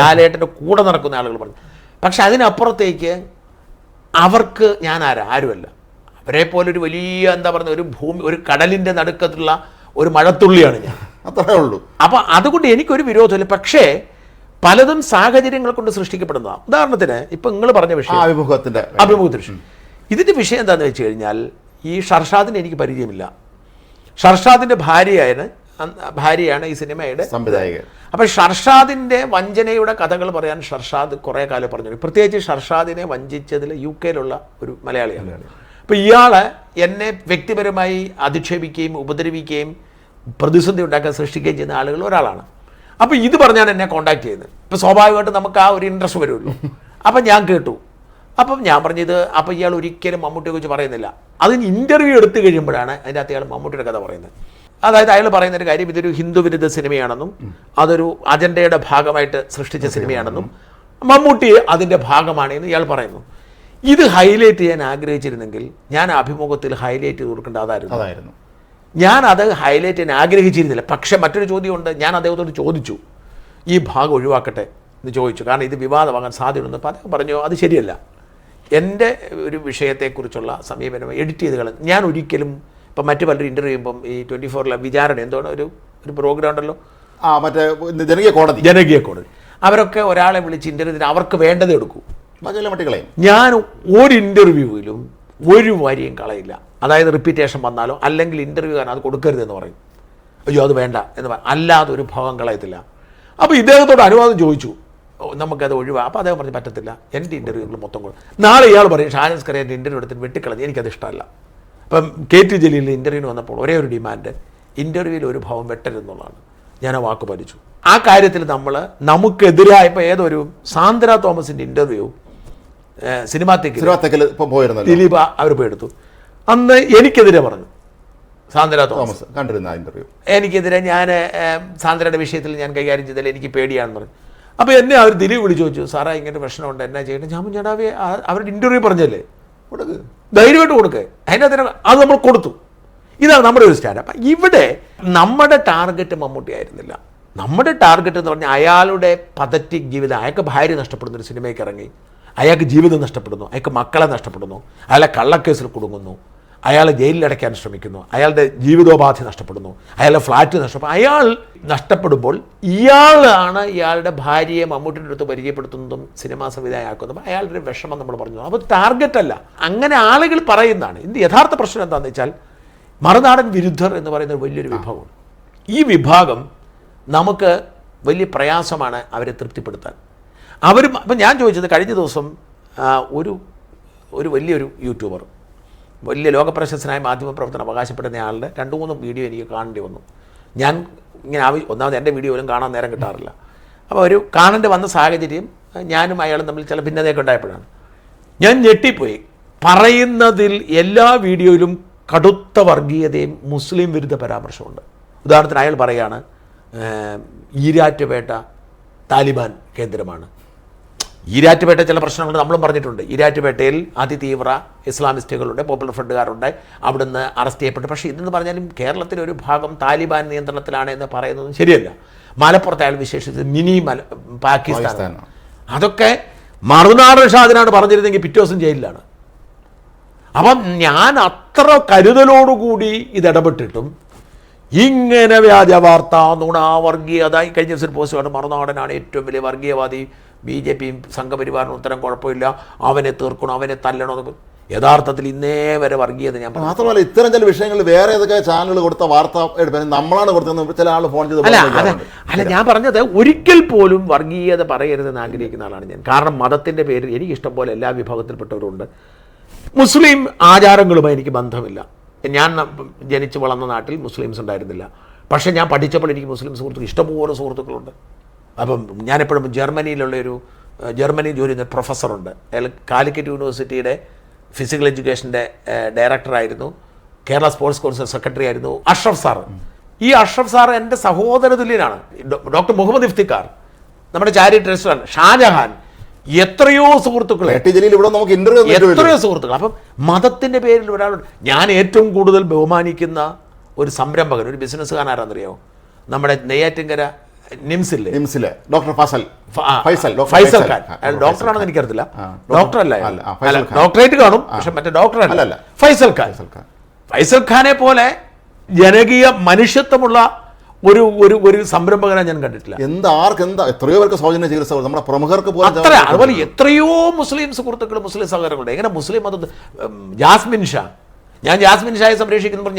ലാലേട്ടൻ്റെ കൂടെ നടക്കുന്ന ആളുകൾ പറഞ്ഞു. പക്ഷെ അതിനപ്പുറത്തേക്ക് അവർക്ക് ഞാൻ ആരുമല്ല. അവരെ പോലെ ഒരു വലിയ എന്താ പറയുക ഒരു കടലിൻ്റെ നടുക്കത്തുള്ള ഒരു മഴത്തുള്ളിയാണ് ഞാൻ, അത്രേ ഉള്ളൂ. അപ്പം അതുകൊണ്ട് എനിക്കൊരു വിരോധമില്ല. പക്ഷേ പലതും സാഹചര്യങ്ങൾ കൊണ്ട് സൃഷ്ടിക്കപ്പെടുന്നതാണ്. ഉദാഹരണത്തിന് ഇപ്പം നിങ്ങൾ പറഞ്ഞ വിഷയം അഭിമുഖത്തിൻ്റെ വിഷയം. ഇതിൻ്റെ വിഷയം എന്താണെന്ന് വെച്ച് കഴിഞ്ഞാൽ ഈ ഷർഷാദിനെ എനിക്ക് പരിചയമില്ല. ഷർഷാദിൻ്റെ ഭാര്യയാണ് ഈ സിനിമയുടെ സംവിധായകൻ. അപ്പോൾ ഷർഷാദിൻ്റെ വഞ്ചനയുടെ കഥകൾ പറയാൻ ഷർഷാദ് കുറേ കാലം പറഞ്ഞു. പ്രത്യേകിച്ച് ഷർഷാദിനെ വഞ്ചിച്ചതിൽ UK ഒരു മലയാളിയാണ്. അപ്പോൾ ഇയാൾ എന്നെ വ്യക്തിപരമായി അധിക്ഷേപിക്കുകയും ഉപദ്രവിക്കുകയും പ്രതിസന്ധി ഉണ്ടാക്കാൻ സൃഷ്ടിക്കുകയും ചെയ്യുന്ന ആളുകൾ ഒരാളാണ്. അപ്പോൾ ഇത് പറഞ്ഞാണ് എന്നെ കോൺടാക്ട് ചെയ്യുന്നത്. ഇപ്പോൾ സ്വാഭാവികമായിട്ട് നമുക്ക് ആ ഒരു ഇൻട്രസ്റ്റ് വരുമല്ലോ. അപ്പം ഞാൻ കേട്ടു. അപ്പം ഞാൻ പറഞ്ഞത് അപ്പോൾ ഇയാൾ ഒരിക്കലും മമ്മൂട്ടിയെ കുറിച്ച് പറയുന്നില്ല. അതിന് ഇൻ്റർവ്യൂ എടുത്തു കഴിയുമ്പോഴാണ് അതിൻ്റെ അകത്ത് ഇയാൾ മമ്മൂട്ടിയുടെ കഥ പറയുന്നത്. അതായത് അയാൾ പറയുന്നൊരു കാര്യം ഇതൊരു ഹിന്ദു വിരുദ്ധ സിനിമയാണെന്നും അതൊരു അജണ്ടയുടെ ഭാഗമായിട്ട് സൃഷ്ടിച്ച സിനിമയാണെന്നും മമ്മൂട്ടി അതിൻ്റെ ഭാഗമാണെന്ന് ഇയാൾ പറയുന്നു. ഇത് ഹൈലൈറ്റ് ചെയ്യാൻ ആഗ്രഹിച്ചിരുന്നെങ്കിൽ ഞാൻ അഭിമുഖത്തിൽ ഹൈലൈറ്റ് ചെയ്ത് കൊടുക്കേണ്ട അതായിരുന്നു. ഞാൻ അത് ഹൈലൈറ്റ് ചെയ്യാൻ ആഗ്രഹിച്ചിരുന്നില്ല. പക്ഷേ മറ്റൊരു ചോദ്യമുണ്ട്. ഞാൻ അദ്ദേഹത്തോട് ചോദിച്ചു ഈ ഭാഗം ഒഴിവാക്കട്ടെ എന്ന് ചോദിച്ചു. കാരണം ഇത് വിവാദമാകാൻ സാധ്യതയുണ്ടെന്ന്. അപ്പോൾ അദ്ദേഹം പറഞ്ഞു അത് ശരിയല്ല, എൻ്റെ ഒരു വിഷയത്തെക്കുറിച്ചുള്ള സമീപനം എഡിറ്റ് ചെയ്ത് കളഞ്ഞു. ഞാൻ ഒരിക്കലും ഇപ്പം മറ്റു പലരും ഇൻ്റർവ്യൂ ചെയ്യുമ്പം ഈ 24 വിചാരണ എന്തോണം ഒരു പ്രോഗ്രാം ഉണ്ടല്ലോ, മറ്റേ ജനകീയ കോടതി, അവരൊക്കെ ഒരാളെ വിളിച്ച് ഇൻ്റർവ്യൂ അവർക്ക് വേണ്ടത് എടുക്കൂ. ഞാൻ ഒരു ഇൻ്റർവ്യൂവിലും ഒരു വരിയും കളയില്ല. അതായത് റിപ്പീറ്റേഷൻ വന്നാലോ അല്ലെങ്കിൽ ഇൻ്റർവ്യൂ കാരണം അത് കൊടുക്കരുതെന്ന് പറയും. അയ്യോ അത് വേണ്ട എന്ന് പറയും. അല്ലാതെ ഒരു ഭാഗം കളയത്തില്ല. അപ്പോൾ ഇദ്ദേഹത്തോട് അനുവാദം ചോദിച്ചു നമുക്കത് ഒഴിവാ. അപ്പോൾ അദ്ദേഹം പറഞ്ഞ് പറ്റത്തില്ല, എൻ്റെ ഇൻ്റർവ്യൂകൾ മൊത്തം കൊടുക്കും. നാളെ ഇയാൾ പറയും ഷാജൻ സ്കറിയ എൻ്റെ ഇൻ്റർവ്യൂ എടുത്തിട്ട് വെട്ടിക്കളഞ്ഞ് എനിക്കത് ഇഷ്ടമല്ല. അപ്പം KT ജലീലിൻ്റെ ഇൻ്റർവ്യൂവിന് വന്നപ്പോൾ ഒരേ ഒരു ഡിമാൻഡ്, ഇൻ്റർവ്യൂവിൽ ഒരു ഭാവം വെട്ടരുതെന്നുള്ളതാണ്. ഞാൻ ആ വാക്ക് പാലിച്ചു. ആ കാര്യത്തിൽ നമുക്കെതിരായ ഇപ്പോൾ ഏതൊരു സാന്ദ്ര തോമസിൻ്റെ ഇൻ്റർവ്യൂ സിനിമാത്തേക്കിൽ ഇപ്പം പോയിരുന്നല്ലോ ദിലീപ് അവർ പോയി എടുത്തു. അന്ന് എനിക്കെതിരെ പറഞ്ഞു സാന്ദ്ര തോമസ് കണ്ടിരുന്ന ഇന്റർവ്യൂ. എനിക്കെതിരെ ഞാൻ സാന്ദ്രയുടെ വിഷയത്തിൽ ഞാൻ കൈകാര്യം ചെയ്താൽ എനിക്ക് പേടിയാണെന്ന് പറഞ്ഞു. അപ്പോൾ എന്നെ അവർ ദിലീപ് വിളിച്ചു ചോദിച്ചു, സാറാ ഇങ്ങനെ പ്രശ്നമുണ്ട്, എന്നാ ചെയ്യണം? ഞാൻ ചേട്ടാവേ അവരുടെ ഇൻ്റർവ്യൂ പറഞ്ഞല്ലേ, കൊടുക്ക്, ധൈര്യമായിട്ട് കൊടുക്കുക. അതിനകത്ത് അത് നമ്മൾ കൊടുത്തു. ഇതാണ് നമ്മുടെ ഒരു സ്റ്റാൻഡ്. അപ്പം ഇവിടെ നമ്മുടെ ടാർഗറ്റ് മമ്മൂട്ടി ആയിരുന്നില്ല. നമ്മുടെ ടാർഗറ്റ് എന്ന് പറഞ്ഞാൽ അയാളുടെ പതറ്റിക് ജീവിതം, അയാൾക്ക് ഭാര്യ നഷ്ടപ്പെടുന്ന ഒരു സിനിമയ്ക്ക് ഇറങ്ങി, അയാൾക്ക് ജീവിതം നഷ്ടപ്പെടുന്നു, അയാൾക്ക് മക്കളെ നഷ്ടപ്പെടുന്നു, അയാളെ കള്ളക്കേസിൽ കുടുങ്ങുന്നു, അയാളെ ജയിലിലടയ്ക്കാൻ ശ്രമിക്കുന്നു, അയാളുടെ ജീവിതോപാധി നഷ്ടപ്പെടുന്നു, അയാളുടെ ഫ്ലാറ്റ് നഷ്ടപ്പെടും. അയാൾ നഷ്ടപ്പെടുമ്പോൾ ഇയാളാണ് ഇയാളുടെ ഭാര്യയെ മമ്മൂട്ടിയുടെ അടുത്ത് പരിചയപ്പെടുത്തുന്നതും സിനിമാ സംവിധായകമാക്കുന്നതും അയാളുടെ വിഷമം നമ്മൾ പറഞ്ഞു. അപ്പോൾ ടാർഗറ്റ് അല്ല, അങ്ങനെ ആളുകൾ പറയുന്നതാണ്. ഇത് യഥാർത്ഥ പ്രശ്നം എന്താണെന്ന് വെച്ചാൽ മറുനാടൻ വിരുദ്ധർ എന്ന് പറയുന്ന വലിയൊരു വിഭാഗമാണ്. ഈ വിഭാഗം നമുക്ക് വലിയ പ്രയാസമാണ് അവരെ തൃപ്തിപ്പെടുത്താൻ. അപ്പം ഞാൻ ചോദിച്ചത്, കഴിഞ്ഞ ദിവസം ഒരു വലിയൊരു യൂട്യൂബർ, വലിയ ലോകപ്രശസ്തനായ മാധ്യമപ്രവർത്തനം അവകാശപ്പെടുന്ന ആളുടെ 2-3 വീഡിയോ എനിക്ക് കാണേണ്ടി വന്നു. ഞാൻ ഇങ്ങനെ ഒന്നാമത് എൻ്റെ വീഡിയോ പോലും കാണാൻ നേരം കിട്ടാറില്ല. അപ്പോൾ ഒരു കാണേണ്ടി വന്ന സാഹചര്യം ഞാനും അയാളും തമ്മിൽ ചില ഭിന്നതയൊക്കെ ഉണ്ടായപ്പോഴാണ് ഞാൻ ഞെട്ടിപ്പോയി. പറയുന്നതിൽ എല്ലാ വീഡിയോയിലും കടുത്ത വർഗീയതയും മുസ്ലിം വിരുദ്ധ പരാമർശമുണ്ട്. ഉദാഹരണത്തിന് അയാൾ പറയുകയാണ് ഈരാറ്റുപേട്ട താലിബാൻ കേന്ദ്രമാണ്. ഈരാറ്റുപേട്ട ചില പ്രശ്നങ്ങളുണ്ട്, നമ്മളും പറഞ്ഞിട്ടുണ്ട്. ഈരാറ്റുപേട്ടയിൽ അതിതീവ്ര ഇസ്ലാമിസ്റ്റുകളുണ്ട്, പോപ്പുലർ ഫ്രണ്ടുകാരുണ്ട്, അവിടുന്ന് അറസ്റ്റ് ചെയ്യപ്പെട്ടു. പക്ഷേ ഇതെന്ന് പറഞ്ഞാലും കേരളത്തിലെ ഒരു ഭാഗം താലിബാൻ നിയന്ത്രണത്തിലാണ് എന്ന് പറയുന്നതും ശരിയല്ല. മലപ്പുറത്ത് അയാൾ വിശേഷിച്ച് മിനി പാകിസ്ഥാൻ. അതൊക്കെ മറുനാടൻ ഷാദിനാണ് പറഞ്ഞിരുന്നെങ്കിൽ പിറ്റേ ദിവസം ജയിലിലാണ്. അപ്പം ഞാൻ അത്ര കരുതലോടുകൂടി ഇതിടപെട്ടിട്ടും ഇങ്ങനെ വ്യാജ വാർത്ത, നുണ, വർഗീയത. കഴിഞ്ഞ ദിവസം പോസ്റ്റ് കണ്ട് മറുനാടനാണ് ഏറ്റവും വലിയ വർഗീയവാദി, BJP സംഘപരിവാറിന് ഉത്തരം കുഴപ്പമില്ല, അവനെ തീർക്കണം, അവനെ തല്ലണം എന്നൊക്കെ. യഥാർത്ഥത്തിൽ ഇന്നേ വരെ വർഗീയത ഞാൻ മാത്രമല്ല ഇത്തരം ചില വിഷയങ്ങളിൽ വേറെ ഏതൊക്കെ ചാനലുകൾ കൊടുത്ത വാർത്ത നമ്മളാണ് കൊടുത്തത്. ചില ആൾ ഫോൺ ചെയ്ത് അല്ല ഞാൻ പറഞ്ഞത് ഒരിക്കൽ പോലും വർഗീയത പറയരുതെന്ന് ആഗ്രഹിക്കുന്ന ആളാണ് ഞാൻ. കാരണം മതത്തിൻ്റെ പേരിൽ എനിക്ക് ഇഷ്ടം പോലെ എല്ലാ വിഭാഗത്തിൽപ്പെട്ടവരുണ്ട്. മുസ്ലിം ആചാരങ്ങളുമായി എനിക്ക് ബന്ധമില്ല. ഞാൻ ജനിച്ച് വളർന്ന നാട്ടിൽ മുസ്ലിംസ് ഉണ്ടായിരുന്നില്ല. പക്ഷേ ഞാൻ പഠിച്ചപ്പോൾ എനിക്ക് മുസ്ലിം സുഹൃത്തുക്കൾ, ഇഷ്ടംപോലെ സുഹൃത്തുക്കളുണ്ട്. അപ്പം ഞാനെപ്പോഴും ജർമ്മനിയിൽ ജോലി ചെയ്യുന്ന പ്രൊഫസറുണ്ട്. അയാൾ കാലിക്കറ്റ് യൂണിവേഴ്സിറ്റിയുടെ ഫിസിക്കൽ എഡ്യൂക്കേഷൻ്റെ ഡയറക്ടറായിരുന്നു, കേരള സ്പോർട്സ് കൗൺസിൽ സെക്രട്ടറി ആയിരുന്നു, അഷ്റഫ് സാറ്. ഈ അഷ്റഫ് സാർ എൻ്റെ സഹോദര തുല്യനാണ്. ഡോക്ടർ മുഹമ്മദ് ഇഫ്തിഖാർ, നമ്മുടെ ചാരിറ്റി ട്രസ്റ്റ്, ഷാജഹാൻ, എത്രയോ സുഹൃത്തുക്കളെ, എത്രയോ സുഹൃത്തുക്കൾ. അപ്പം മതത്തിൻ്റെ പേരിൽ ഒരാളുണ്ട്. ഞാൻ ഏറ്റവും കൂടുതൽ ബഹുമാനിക്കുന്ന ഒരു സംരംഭകൻ, ഒരു ബിസിനസ്സുകാരൻ ആരാന്നറിയോ? നമ്മുടെ നെയ്യാറ്റിൻകര നിംസിലെ ഡോക്ടർ ഫൈസൽ ഖാൻ. ഡോക്ടറാണെന്ന് എനിക്കറിയില്ല, ഡോക്ടറല്ല, ഡോക്ടറേറ്റ് കാണും, പക്ഷെ മറ്റേ ഡോക്ടറല്ല. ഫൈസൽ ഖാനെ പോലെ ജനകീയ മനുഷ്യത്വമുള്ള ഒരു സംരംഭകനെ ഞാൻ കണ്ടിട്ടില്ല. എത്രയോ പേർക്ക് സൗജന്യ ചികിത്സ നമ്മുടെ പ്രമുഖർക്ക് അത്ര. അതുപോലെ എത്രയോ മുസ്ലിം സുഹൃത്തുക്കൾ, മുസ്ലിം സഹോദരങ്ങളുണ്ട്. എങ്ങനെ മുസ്ലിം മതം, ജാസ്മിൻ ഷാ, ഞാൻ ജാസ്മിൻ ഷായെ സംരക്ഷിക്കുന്നു